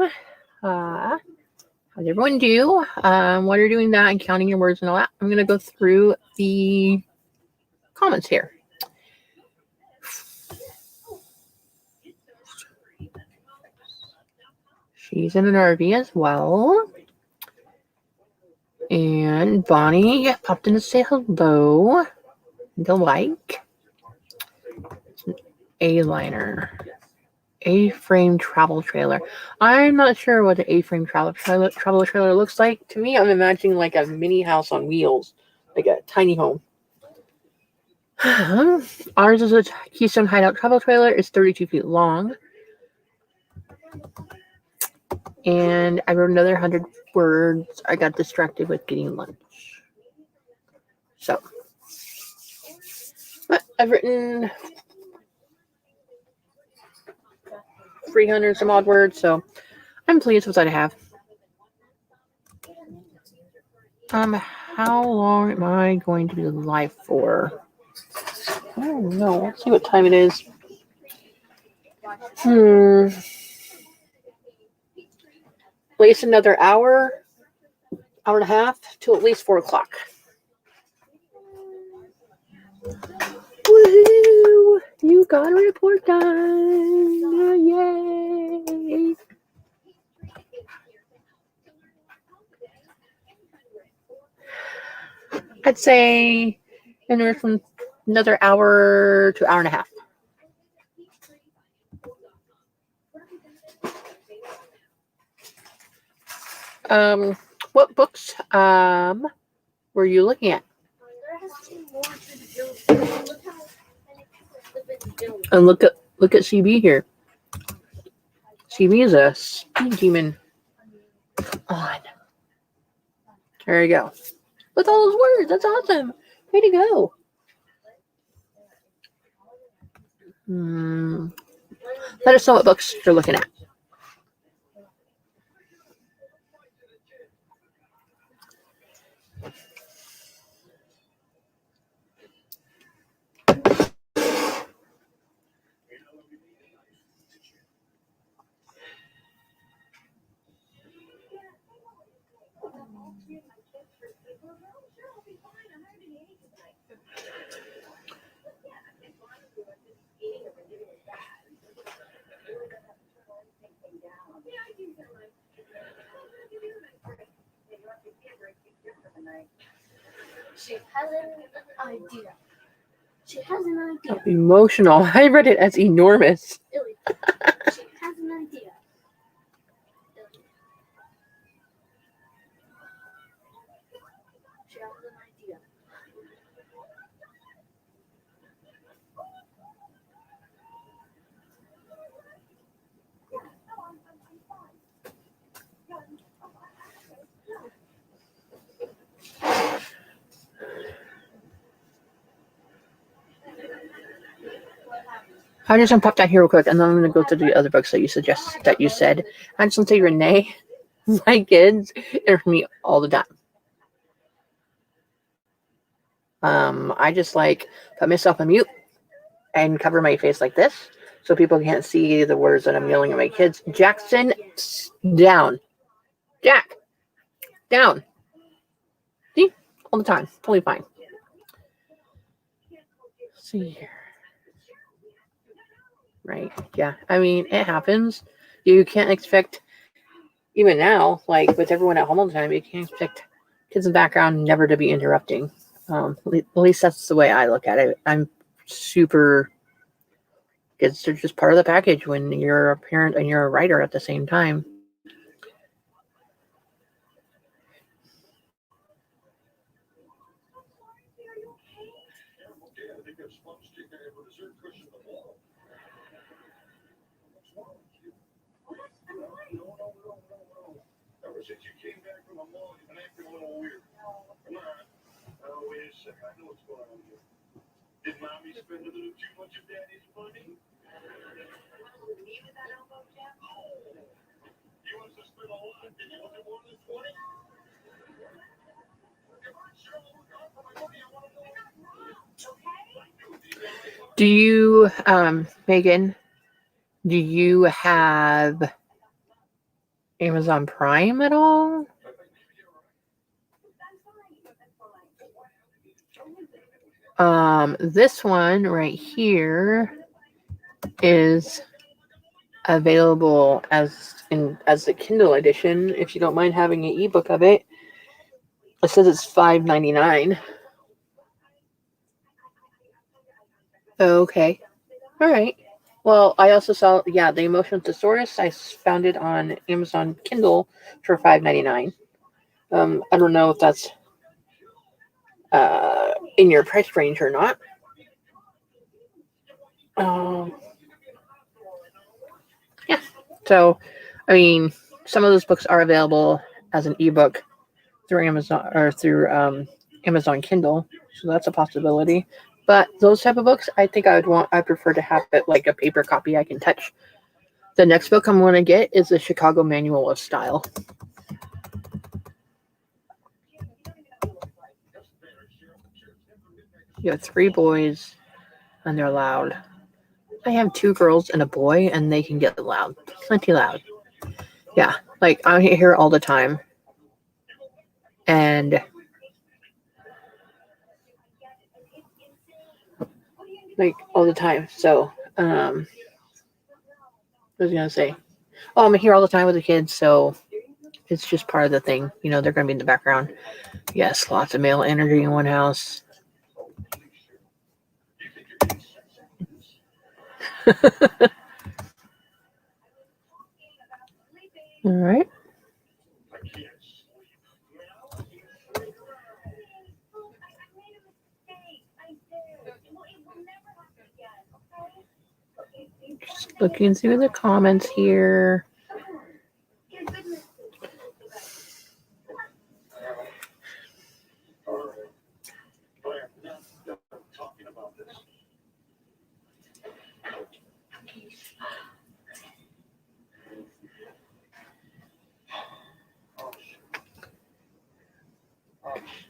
How'd everyone do? While you're doing that and counting your words and all that, I'm going to go through the comments here. She's in an RV as well. And Bonnie popped in to say hello. The like. A-liner. A-frame travel trailer. I'm not sure what the A-frame travel trailer looks like. To me, I'm imagining like a mini house on wheels, like a tiny home. Ours is a Keystone Hideout travel trailer. It's 32 feet long. And I wrote another 100 words. I got distracted with getting lunch. So, but I've written 300 some odd words, so I'm pleased with what I have. How long am I going to be live for? I don't know. Let's see what time it is. At least another hour and a half till at least 4 o'clock. Woohoo! You got a report done! Yay! I'd say anywhere from another hour to hour and a half. What books were you looking at? And look at CB here. CB is a speed demon. Come on. There you go. With all those words, that's awesome. Way to go. Let us know what books you're looking at. She has an idea. She has an idea. Emotional. I read it as enormous. Illy. She has an idea. She has an idea. I'm just gonna pop down here real quick, and then I'm gonna go through the other books that you said. I just want to say Renee, my kids, interrupt me all the time. I just like put myself on mute and cover my face like this so people can't see the words that I'm yelling at my kids. Jackson, down. Jack, down. See? All the time. Totally fine. Let's see here. Right. Yeah. I mean, it happens. You can't expect, even now, like with everyone at home all the time, you can't expect kids in the background never to be interrupting. At least that's the way I look at it. I'm super, kids are just part of the package when you're a parent and you're a writer at the same time. Do you, Megan, do you have Amazon Prime at all? This one right here is available as the Kindle edition. If you don't mind having an ebook of it, it says it's $5.99. Okay, all right. Well, I also saw the Emotional Thesaurus. I found it on Amazon Kindle for $5.99. I don't know if that's in your price range or not. Yeah. So, I mean, some of those books are available as an ebook through Amazon or through Amazon Kindle, so that's a possibility. But those type of books, I think I prefer to have it like a paper copy I can touch. The next book I'm going to get is the Chicago Manual of Style. You have 3 boys, and they're loud. I have 2 girls and a boy, and they can get loud, plenty loud. Yeah, like I hear all the time, and like all the time. So, what was I gonna say? Oh, I'm here all the time with the kids, so it's just part of the thing. You know, they're gonna be in the background. Yes, lots of male energy in one house. All right. Just looking through the comments here.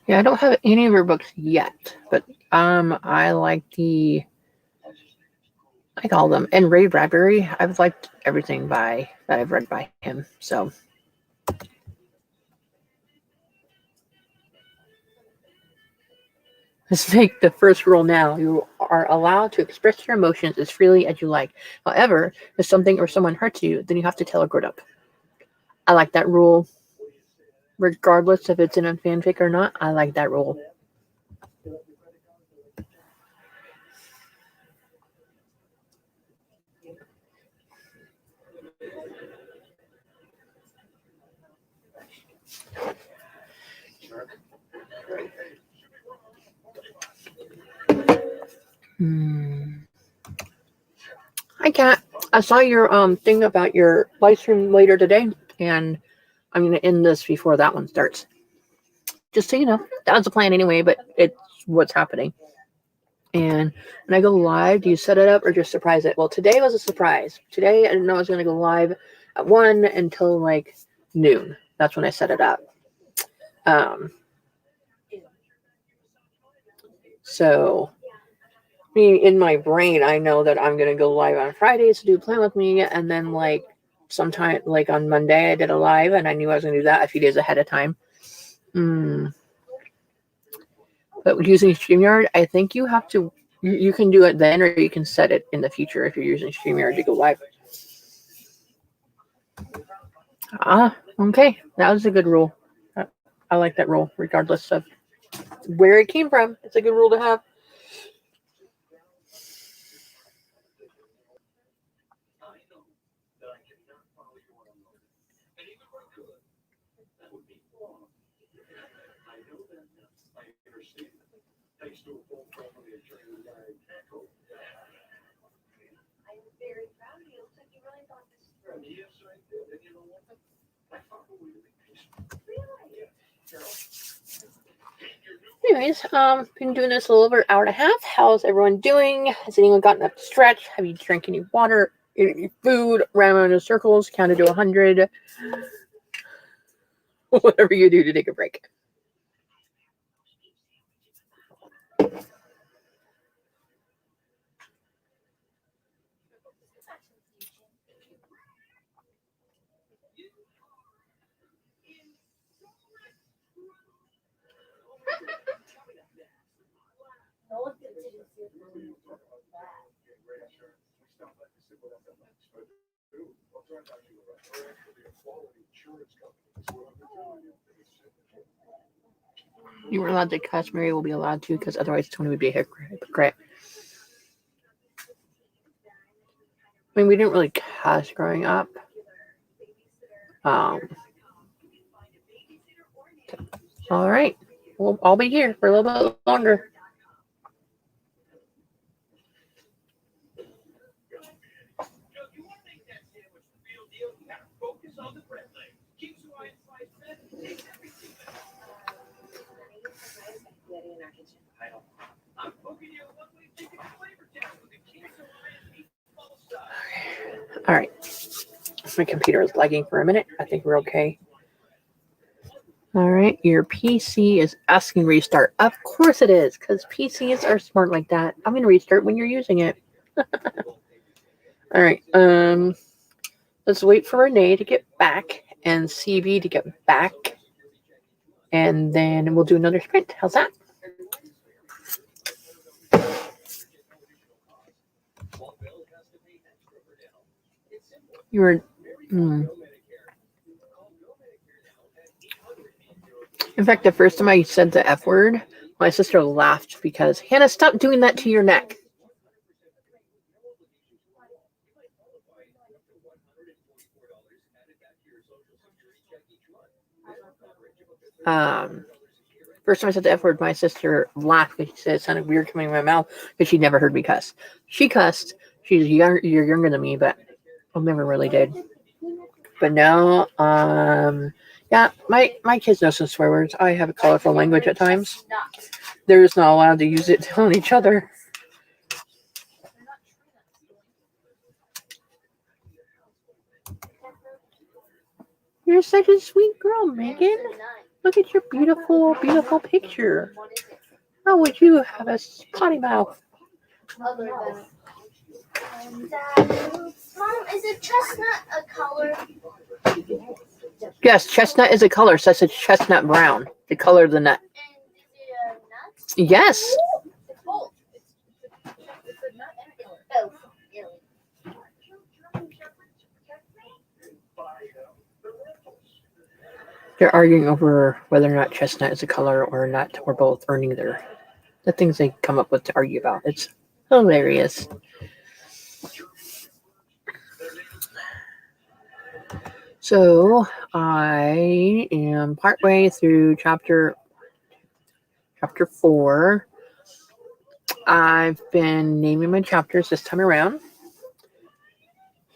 Yeah, I don't have any of her books yet, but I like all them. And Ray Bradbury, I've liked everything that I've read by him. So let's make the first rule now. You are allowed to express your emotions as freely as you like. However, if something or someone hurts you, then you have to tell a grown up. I like that rule. Regardless if it's in a fanfic or not, I like that rule. Hi, Kat. I saw your thing about your live stream later today, and I'm going to end this before that one starts. Just so you know, that was the plan anyway, but it's what's happening. And when I go live, do you set it up or just surprise it? Well, today was a surprise. Today, I didn't know I was going to go live at 1 until like noon. That's when I set it up. So, I mean, in my brain, I know that I'm going to go live on Fridays to do Plan With Me. And then, like, sometime, like on Monday, I did a live and I knew I was going to do that a few days ahead of time. But using StreamYard, I think you have to, you can do it then or you can set it in the future if you're using StreamYard to go live. Okay. That was a good rule. I like that rule, regardless of where it came from. It's a good rule to have. Anyways, been doing this a little over an hour and a half. How's everyone doing? Has anyone gotten up to stretch? Have you drank any water? Ate any food? Ran around in circles? Counted to 100? Whatever you do to take a break. You were allowed to cuss. Mary will be allowed to, because otherwise Tony would be a hypocrite. I mean, we didn't really cuss growing up. All right. Well, I'll be here for a little bit longer. All right. My computer is lagging for a minute. I think we're okay. All right. Your PC is asking restart. Of course it is, because PCs are smart like that. I'm going to restart when you're using it. All right. Let's wait for Renee to get back and CB to get back. And then we'll do another sprint. How's that? You were... In fact, the first time I said the F word, my sister laughed because, Hannah, stop doing that to your neck. First time I said the F word, my sister laughed because she said it sounded weird coming out of my mouth because she'd never heard me cuss. She cussed. She's you're younger than me, but I never really did. But no, yeah, my kids know some swear words. I have a colorful language at times. They're just not allowed to use it on each other. You're such a sweet girl, Megan. Look at your beautiful, beautiful picture. How would you have a potty mouth? Mom, is a chestnut a color? Yes, chestnut is a color, so it's chestnut brown, the color of the nut. And is it a nut? Yes. It's both. It's a nut and a color. Both. Really. They're arguing over whether or not chestnut is a color or not, or both, or neither. The things they come up with to argue about. It's hilarious. So I am partway through chapter 4. I've been naming my chapters this time around.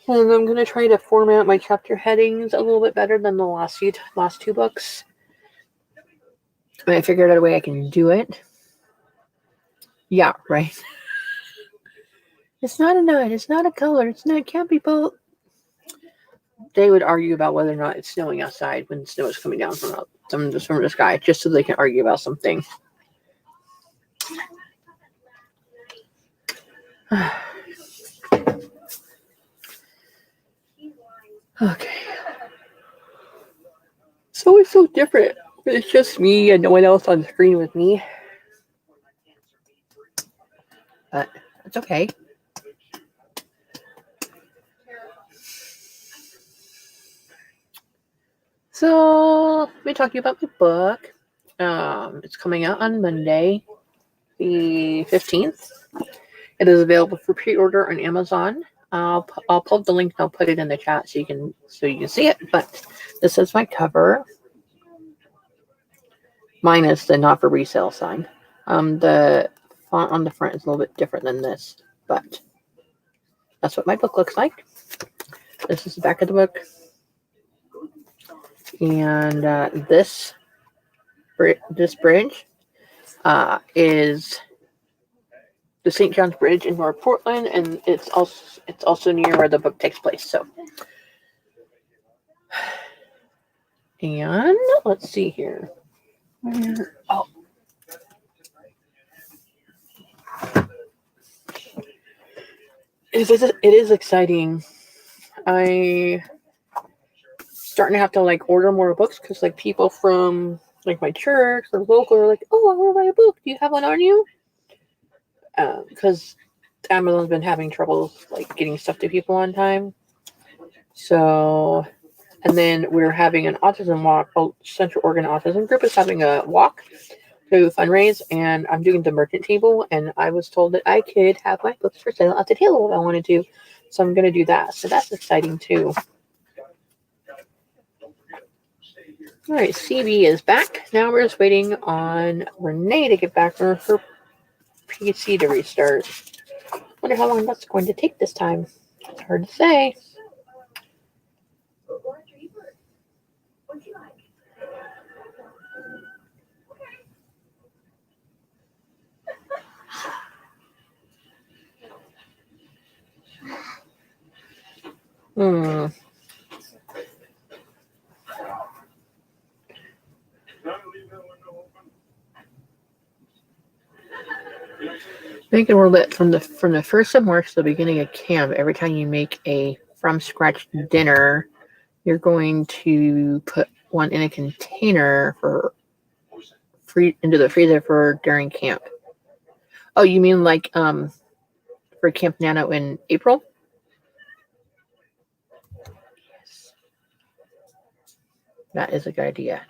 And I'm going to try to format my chapter headings a little bit better than the last two books. I figured out a way I can do it. Yeah, right. It's not a nut. It's not a color. It can't be both. They would argue about whether or not it's snowing outside when snow is coming down from the sky, just so they can argue about something. Okay. It's always so different. It's just me and no one else on the screen with me. But it's okay. So let me talk to you about my book. It's coming out on Monday, the 15th. It is available for pre-order on Amazon. I'll pull up the link and I'll put it in the chat so you can see it. But this is my cover, minus the not for resale sign. The font on the front is a little bit different than this, but that's what my book looks like. This is the back of the book. And this bridge is the St. John's Bridge in North Portland, and it's also near where the book takes place. So, and let's see here. Oh, it is exciting. I starting to have to like order more books because like people from like my church or local are like, oh, I want to buy a book. Do you have one on you? Because Amazon's been having trouble like getting stuff to people on time. So, and then we're having an autism walk. Central Oregon Autism Group is having a walk to fundraise, and I'm doing the merchant table. And I was told that I could have my books for sale at the table if I wanted to. So I'm going to do that. So that's exciting too. All right, CB is back. Now we're just waiting on Renee to get back for her PC to restart. Wonder how long that's going to take this time. It's hard to say. Make it a little bit from the first of March to the beginning of camp. Every time you make a from scratch dinner, you're going to put one in a container for into the freezer for during camp. Oh, you mean like for Camp Nano in April? Yes. That is a good idea.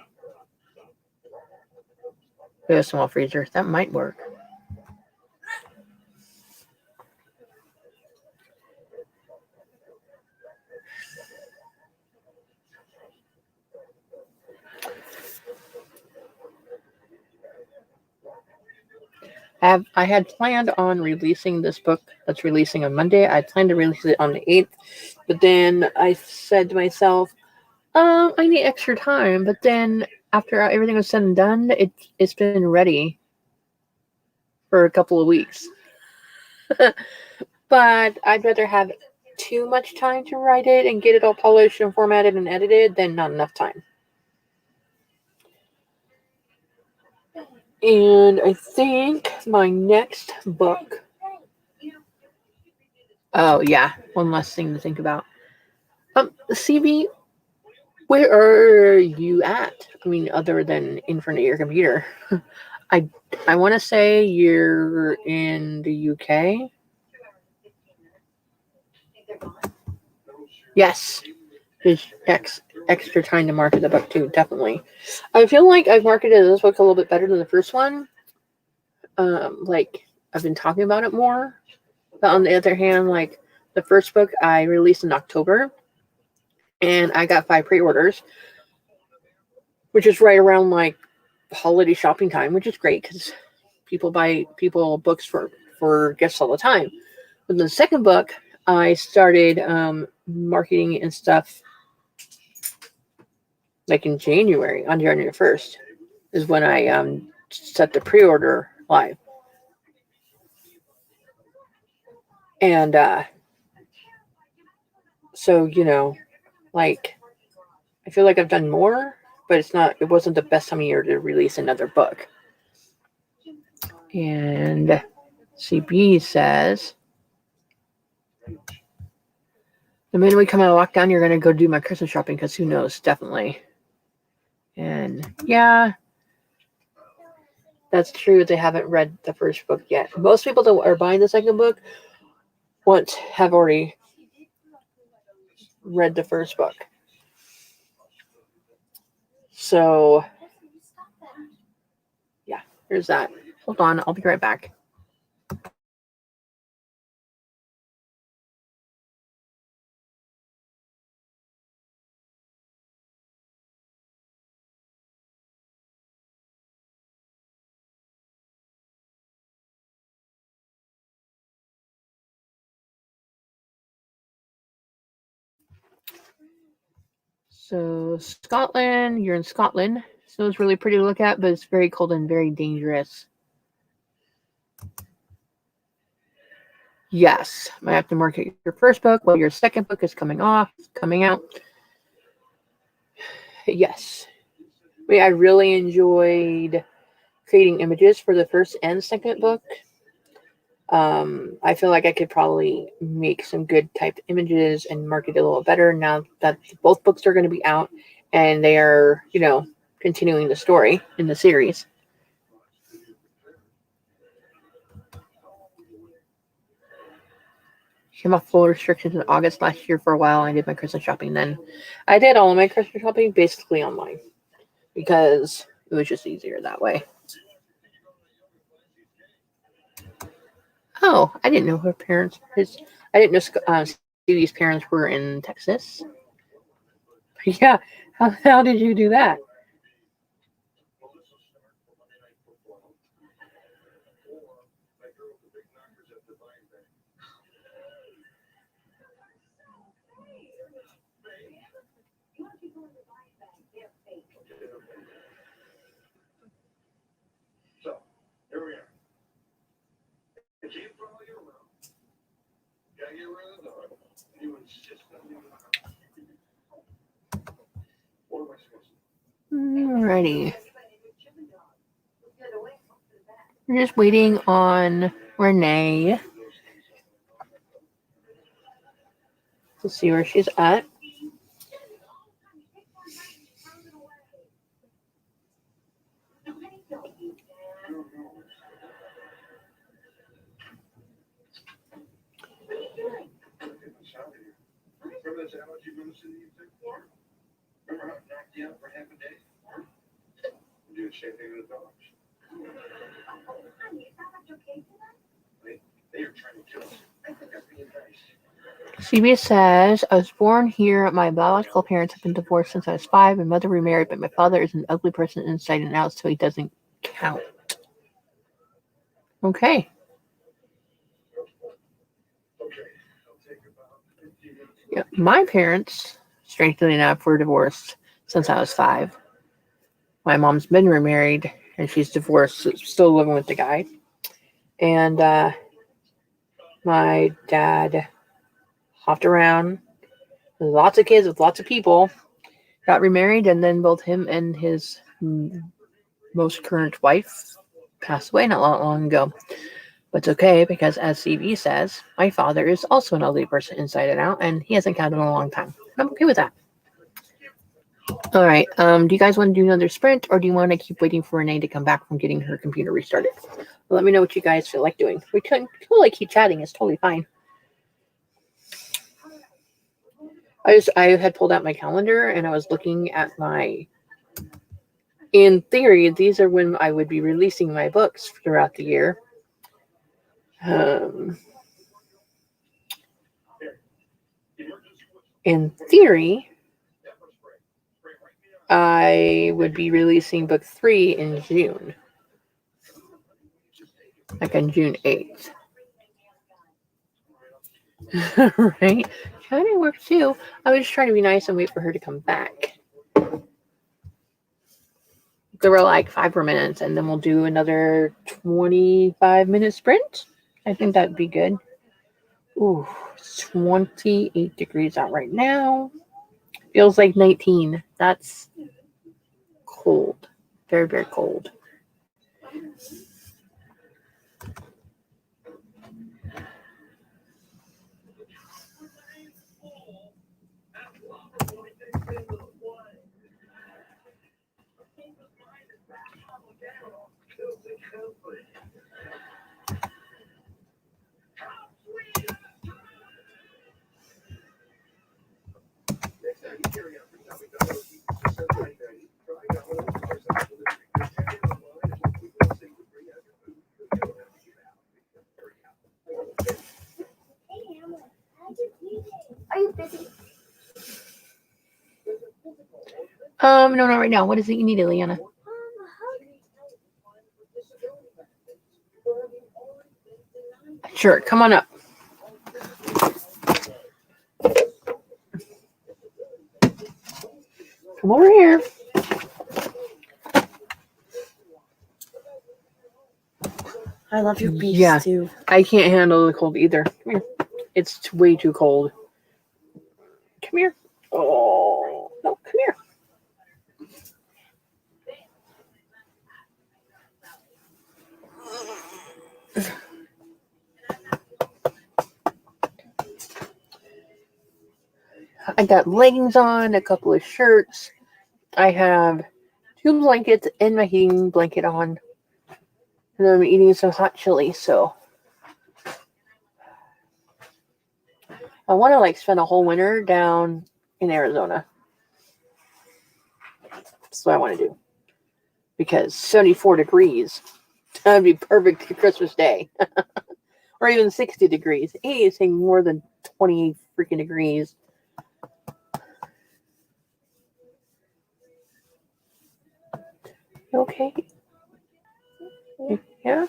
We have a small freezer. That might work. I had planned on releasing this book that's releasing on Monday. I planned to release it on the 8th, but then I said to myself, I need extra time. But then after everything was said and done, it's been ready for a couple of weeks. But I'd rather have too much time to write it and get it all polished and formatted and edited than not enough time. And I think my next book. Oh, yeah. One last thing to think about. CB, where are you at? I mean, other than in front of your computer. I want to say you're in the UK. Yes. There's extra time to market the book too, definitely. I feel like I've marketed this book a little bit better than the first one. Like I've been talking about it more. But on the other hand, like the first book I released in October, and I got 5 pre-orders, which is right around like holiday shopping time, which is great because people buy books for gifts all the time. But the second book, I started marketing and stuff like in January, on January 1st, is when I set the pre-order live. And so, like, I feel like I've done more, but it wasn't the best time of year to release another book. And CB says, the minute we come out of lockdown, you're going to go do my Christmas shopping because who knows, definitely. And yeah, that's true. They haven't read the first book yet. Most people that are buying the second book have already read the first book. So, yeah, there's that. Hold on, I'll be right back. So Scotland, you're in Scotland. So it's really pretty to look at, but it's very cold and very dangerous. Yes, I have to market your first book while your second book is coming out. Yes. I really enjoyed creating images for the first and second book. I feel like I could probably make some good typed images and market it a little better now that both books are going to be out and they are, continuing the story in the series. Came off full restrictions in August last year for a while. I did my Christmas shopping then. I did all of my Christmas shopping basically online because it was just easier that way. Oh, I didn't know her parents. I didn't know Stevie's parents were in Texas. Yeah, how did you do that? So, here we are. If you follow your mouth, gotta get rid of the dog. You insist on doing it. What am I supposed to do? Alrighty. We're just waiting on Renee to see where she's at. Remember this allergy medicine you took? Yeah. Remember how it knocked you out for half a day? Do the same thing with the dogs. They are trying to kill us. I think that's being nice. CBS says, I was born here. My biological parents have been divorced since I was 5. My mother remarried, but my father is an ugly person inside and out, so he doesn't count. Okay. Yeah, my parents, strangely enough, were divorced since I was 5. My mom's been remarried, and she's divorced, still living with the guy. And my dad hopped around with lots of kids with lots of people, got remarried, and then both him and his most current wife passed away not long ago. But it's okay because, as CV says, my father is also an ugly person inside and out, and he hasn't counted in a long time. I'm okay with that. All right. Do you guys want to do another sprint, or do you want to keep waiting for Renee to come back from getting her computer restarted? Let me know what you guys feel like doing. We can totally keep chatting. It's totally fine. I had pulled out my calendar and I was looking at in theory, these are when I would be releasing my books throughout the year. In theory, I would be releasing book 3 in June. Like on June 8th. Right? Chatting works too. I was just trying to be nice and wait for her to come back. There were like 5 more minutes, and then we'll do another 25-minute sprint. I think that'd be good. Ooh, it's 28 degrees out right now. Feels like 19. That's cold. Very, very cold. Are you busy? No, not right now. What is it you need, Ileana? Sure, come on up. Come over here. I love your beef Yeah. stew. I can't handle the cold either. Come here. It's way too cold. Come here. Oh, no, come here. I got leggings on, a couple of shirts. I have 2 blankets and my heating blanket on. And I'm eating some hot chili, so I want to like spend a whole winter down in Arizona. That's what I want to do. Because 74 degrees, that would be perfect for Christmas Day. Or even 60 degrees. Anything more than 20 freaking degrees. Okay. Yeah?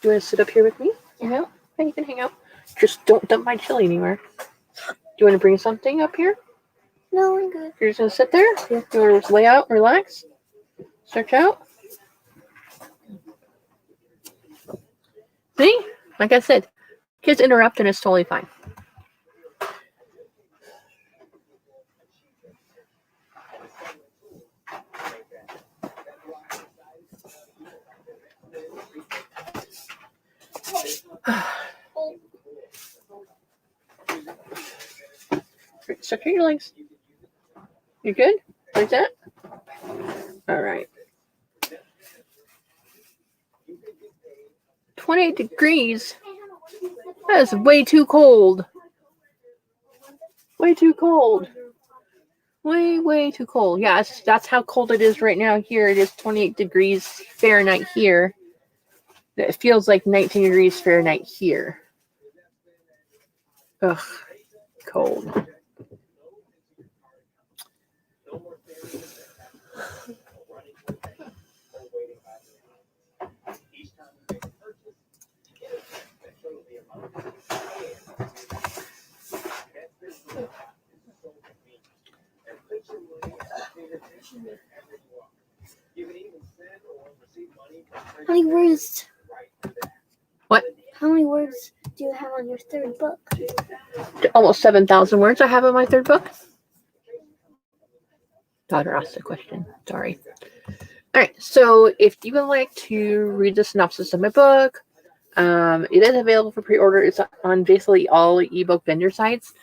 You want to sit up here with me? Yeah. Yeah, you can hang out. Just don't dump my chili anywhere. Do you want to bring something up here? No, I'm good. You're just going to sit there? Yeah. You want to just lay out, relax? Stretch out? See? Like I said, kids interrupt and it's totally fine. Stretch out your legs. You good? Like that? All right. 28 degrees. That is way too cold. Way too cold. Way too cold. Yeah, that's how cold it is right now here. It is 28 degrees Fahrenheit here. It feels like 19 degrees Fahrenheit here. Ugh, cold. How many words? What? How many words do you have on your third book? Almost 7,000 words I have in my third book. Daughter asked a question. Sorry. All right. So if you would like to read the synopsis of my book, it is available for pre-order. It's on basically all ebook vendor sites.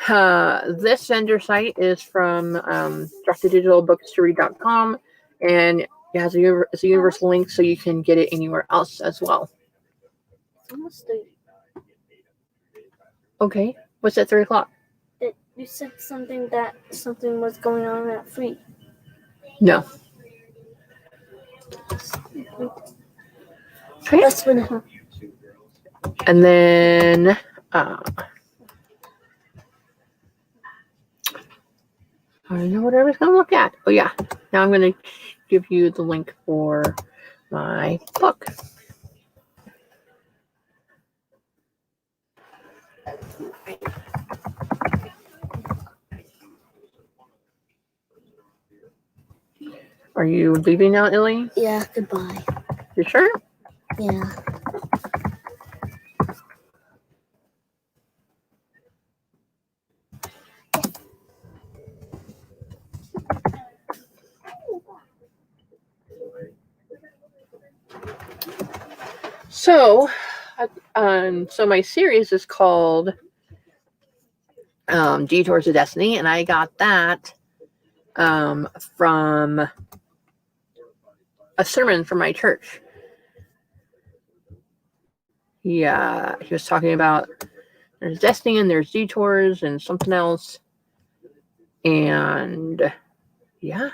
This vendor site is from DirectToDigitalBooksToRead.com, and it has it's a universal link, so you can get it anywhere else as well. It's almost 3. Okay. What's at 3 o'clock? You said something that something was going on at 3. No. Okay. That's when it happened. And then I don't know what I was going to look at. Oh, yeah. Now I'm going to give you the link for my book. Are you leaving now, Illy? Yeah, goodbye. You sure? Yeah. So my series is called Detours of Destiny, and I got that from a sermon from my church. Yeah, he was talking about there's destiny and there's detours and something else. And yeah.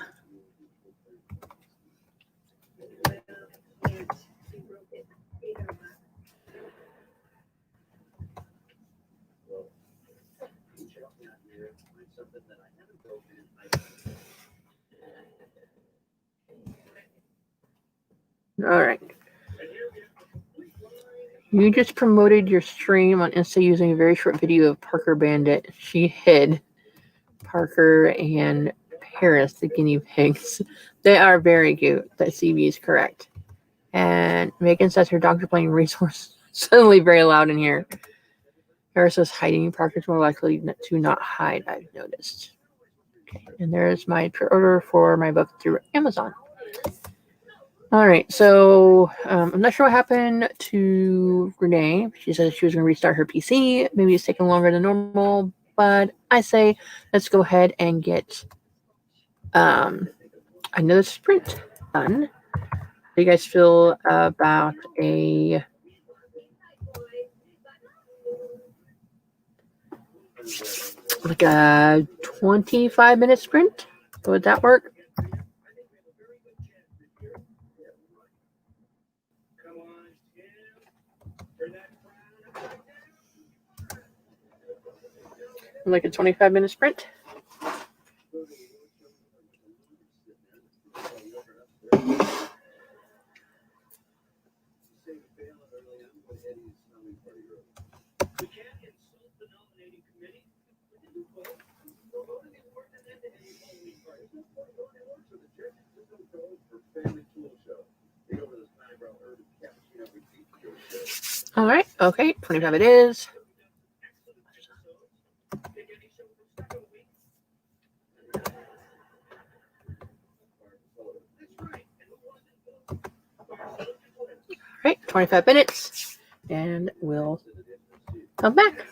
All right. You just promoted your stream on Insta using a very short video of Parker Bandit. She hid. Parker and Paris, the guinea pigs. They are very cute. That CB is correct. And Megan says her dogs are playing resource. Suddenly very loud in here. Paris says hiding. Parker's more likely to not hide, I've noticed. Okay, and there's my order for my book through Amazon. All right, so I'm not sure what happened to Renee. She said she was going to restart her PC. Maybe it's taking longer than normal, but I say let's go ahead and get another sprint done. How do you guys feel about a like a 25-minute sprint? Would that work? Like a 25-minute sprint? All right. Okay. 25 it is. All right. 25 minutes. And we'll come back.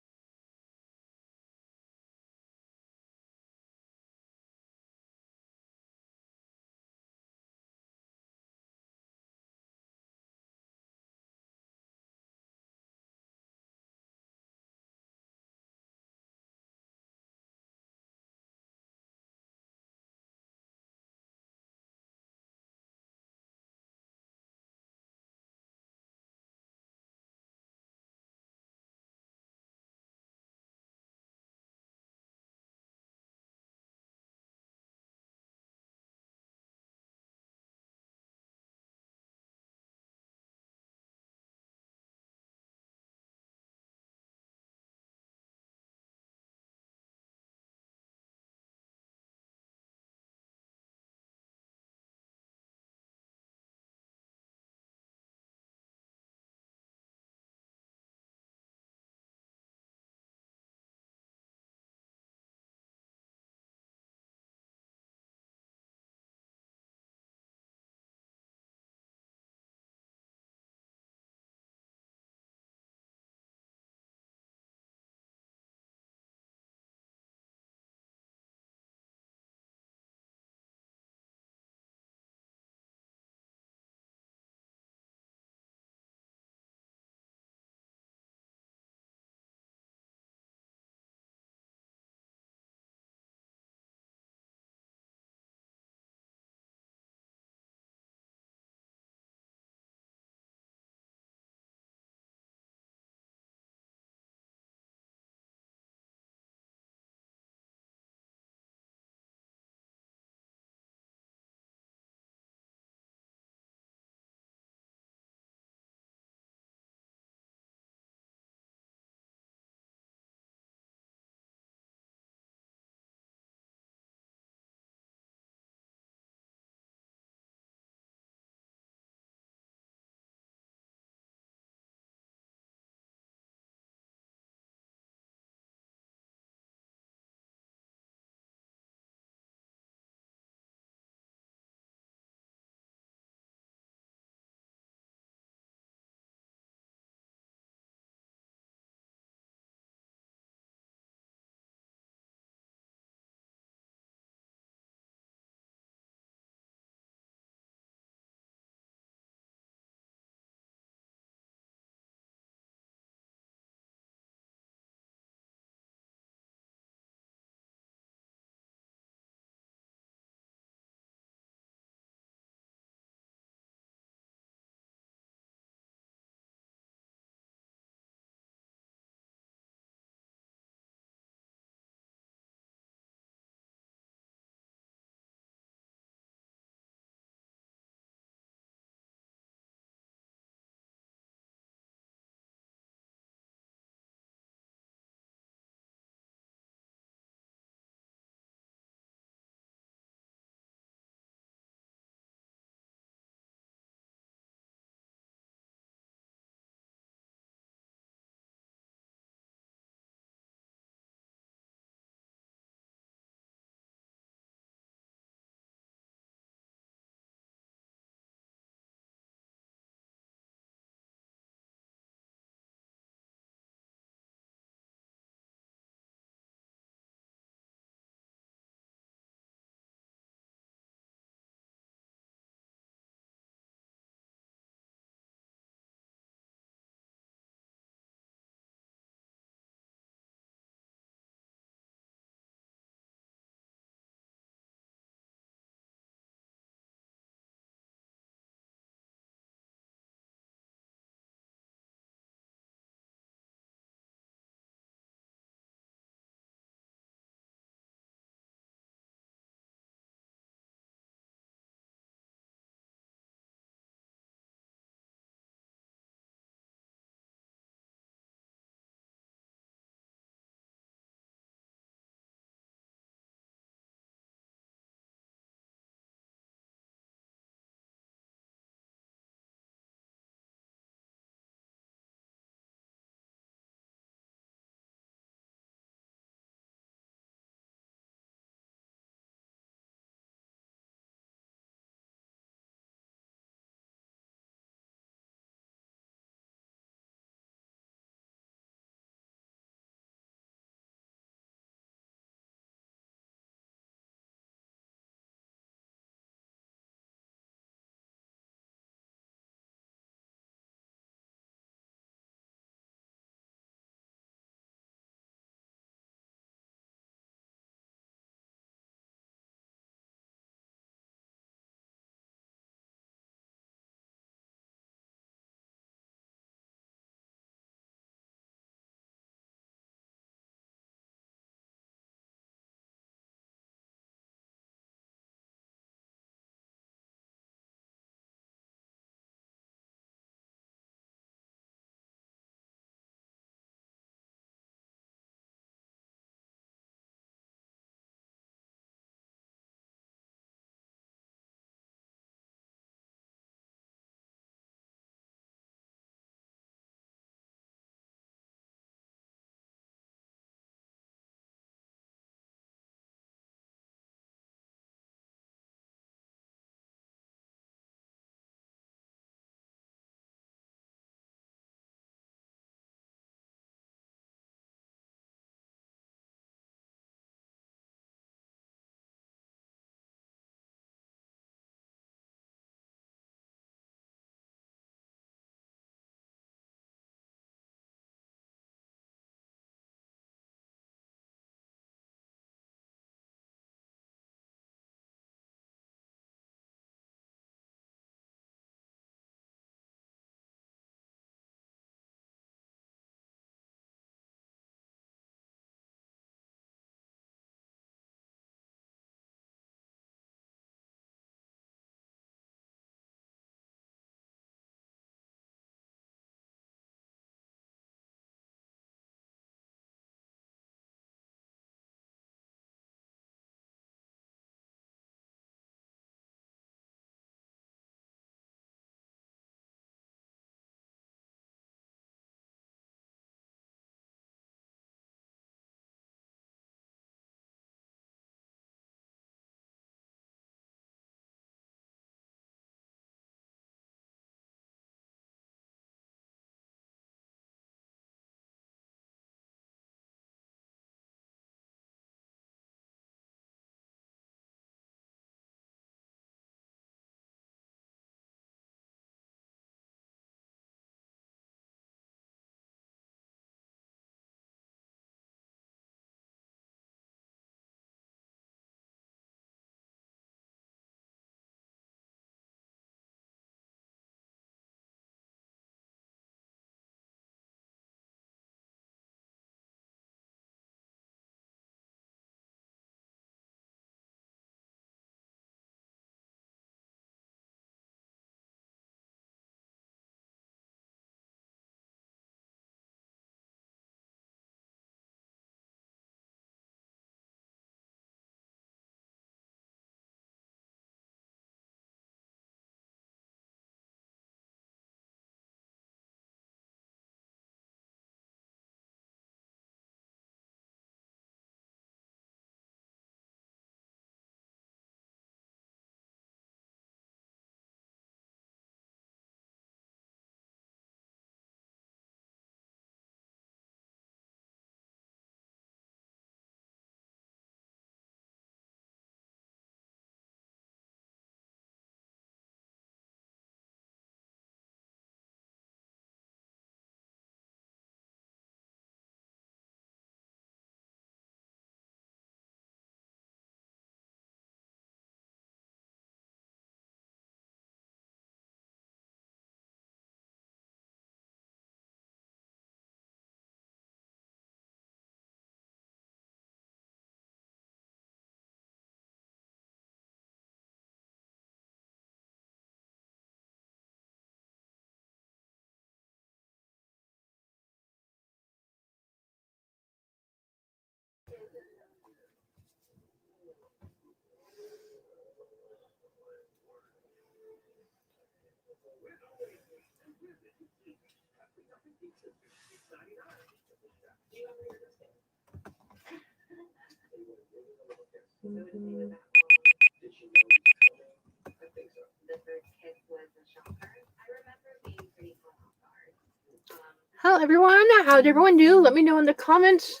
Hello, everyone. How did everyone do? Let me know in the comments.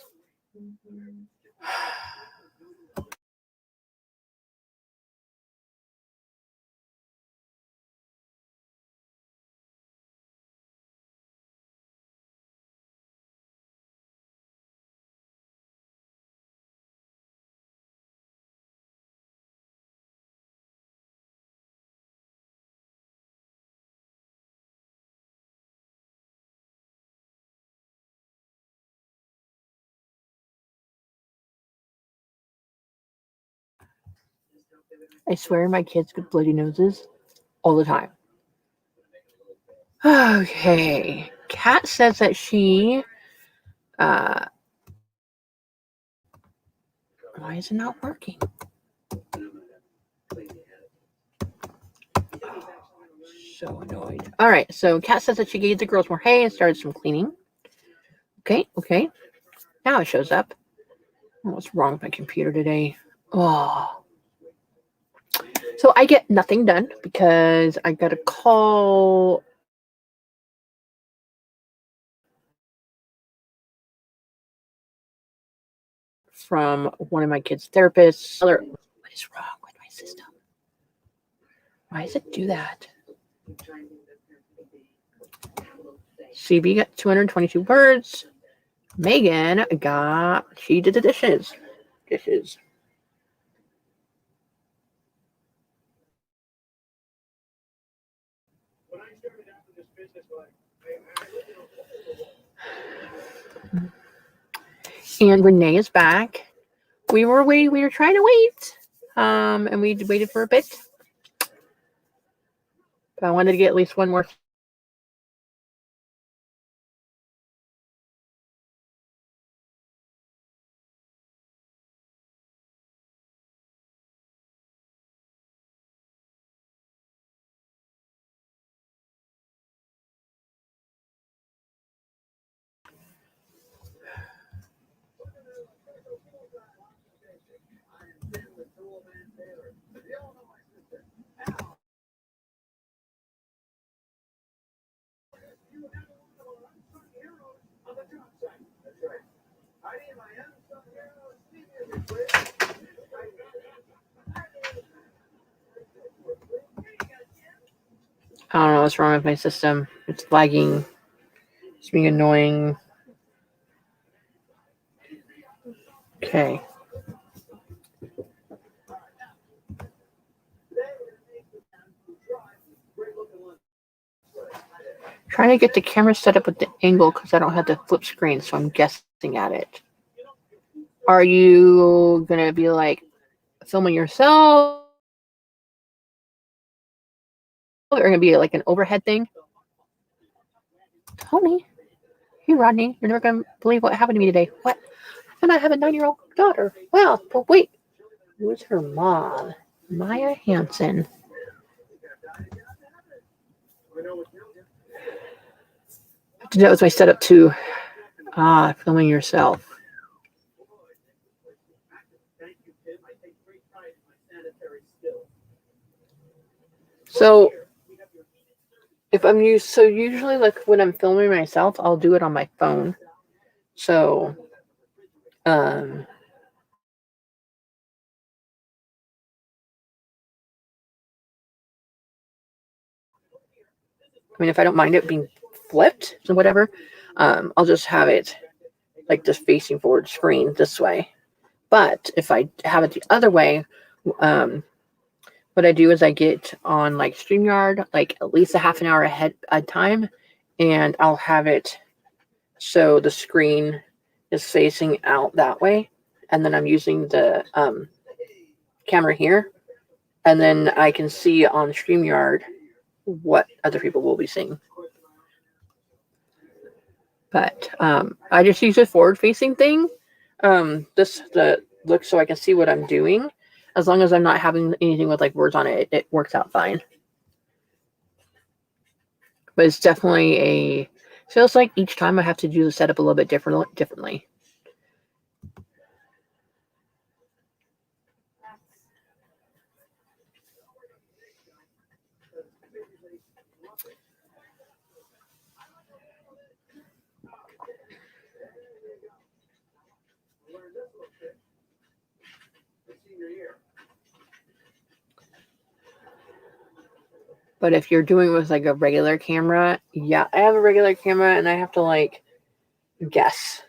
I swear my kids get bloody noses all the time. Okay. Kat says that she why is it not working? So annoyed. All right, so Kat says that she gave the girls more hay and started some cleaning. Okay. Now it shows up. What's wrong with my computer today? Oh. So I get nothing done because I got a call from one of my kids' therapists. What is wrong with my system? Why does it do that? CB got 222 words. Megan she did the dishes. When I started out in this business, And Renee is back. We were trying to wait. And we waited for a bit. But I wanted to get at least one more. I don't know what's wrong with my system. It's lagging. It's being annoying. Okay. Trying to get the camera set up with the angle because I don't have the flip screen, so I'm guessing at it. Are you gonna be like filming yourself? Or gonna be like an overhead thing? Tony, hey Rodney, you're never gonna believe what happened to me today. What? And I have a 9-year-old daughter. Well, but wait, who's her mom? Maya Hansen. That was my setup too. Filming yourself. So if I'm usually like when I'm filming myself, I'll do it on my phone. So I mean, if I don't mind it being flipped or whatever, I'll just have it like just facing forward screen this way. But if I have it the other way, what I do is I get on like StreamYard like at least a half an hour ahead of time, and I'll have it so the screen is facing out that way, and then I'm using the camera here, and then I can see on StreamYard what other people will be seeing. But I just use a forward-facing thing. The look so I can see what I'm doing. As long as I'm not having anything with like words on it, it works out fine. But it's definitely feels like each time I have to do the setup a little bit differently. But if you're doing with like a regular camera, yeah, I have a regular camera and I have to like guess.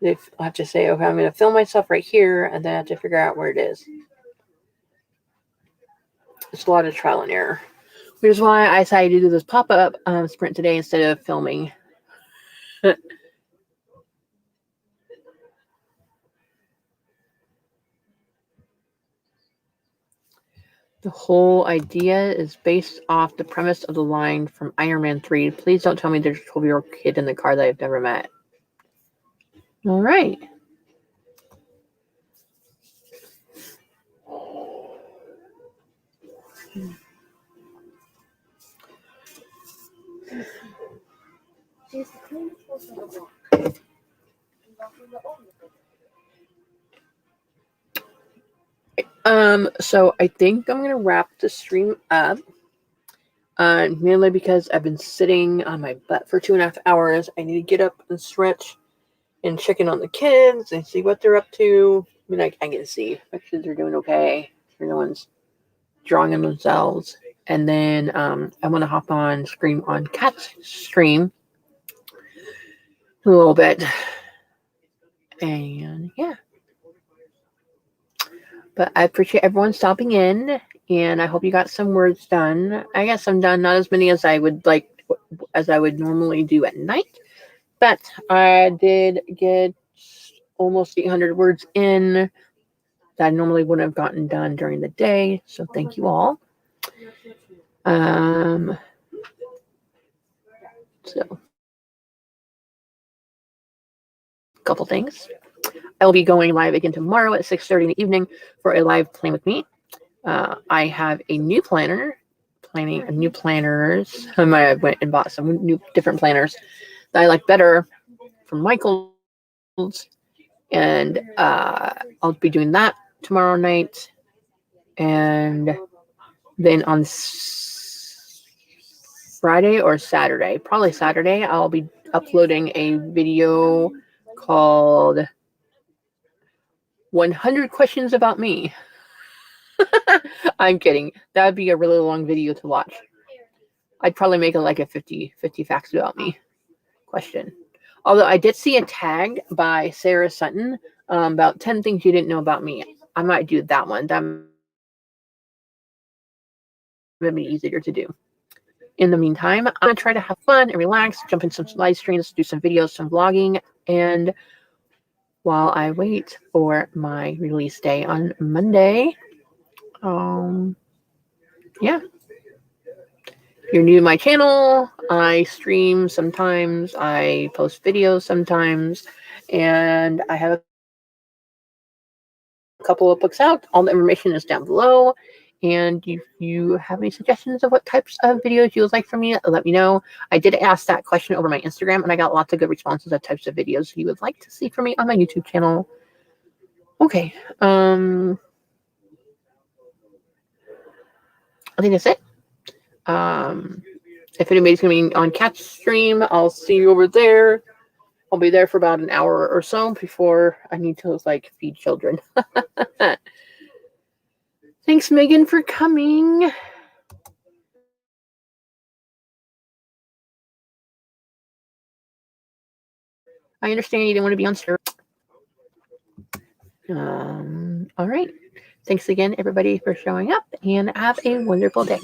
If I have to say, okay, I'm going to film myself right here, and then I have to figure out where it is. It's a lot of trial and error, which is why I decided to do this pop-up sprint today instead of filming. The whole idea is based off the premise of the line from Iron Man 3. Please don't tell me there's a 12-year-old kid in the car that I've never met. All right. So I think I'm gonna wrap the stream up. Mainly because I've been sitting on my butt for 2.5 hours. I need to get up and stretch and check in on the kids and see what they're up to. I mean, I can see my kids are doing okay. No one's drawing on themselves. And then I want to hop on Scream on Cat's stream a little bit. And yeah. But I appreciate everyone stopping in, and I hope you got some words done. I got some done, not as many as I would normally do at night, but I did get almost 800 words in that I normally wouldn't have gotten done during the day. So thank you all. So a couple things. I'll be going live again tomorrow at 6:30 in the evening for a live plan with me. I have a new planner, new planners. I went and bought some new different planners that I like better from Michael's, and I'll be doing that tomorrow night. And then on Friday or Saturday, probably Saturday, I'll be uploading a video called 100 Questions About Me. I'm kidding. That would be a really long video to watch. I'd probably make it like a 50 facts about me question. Although I did see a tag by Sarah Sutton about 10 things you didn't know about me. I might do that one. That would be easier to do. In the meantime, I'm going to try to have fun and relax, jump in some live streams, do some videos, some vlogging, and while I wait for my release day on Monday, yeah. If you're new to my channel, I stream sometimes, I post videos sometimes, and I have a couple of books out. All the information is down below. And if you have any suggestions of what types of videos you would like from me, let me know. I did ask that question over my Instagram, and I got lots of good responses of types of videos you would like to see from me on my YouTube channel. Okay. I think that's it. If anybody's going to be on Cat's stream, I'll see you over there. I'll be there for about an hour or so before I need to feed children. Thanks, Megan, for coming. I understand you didn't want to be on stream. All right. Thanks again, everybody, for showing up, and have a wonderful day.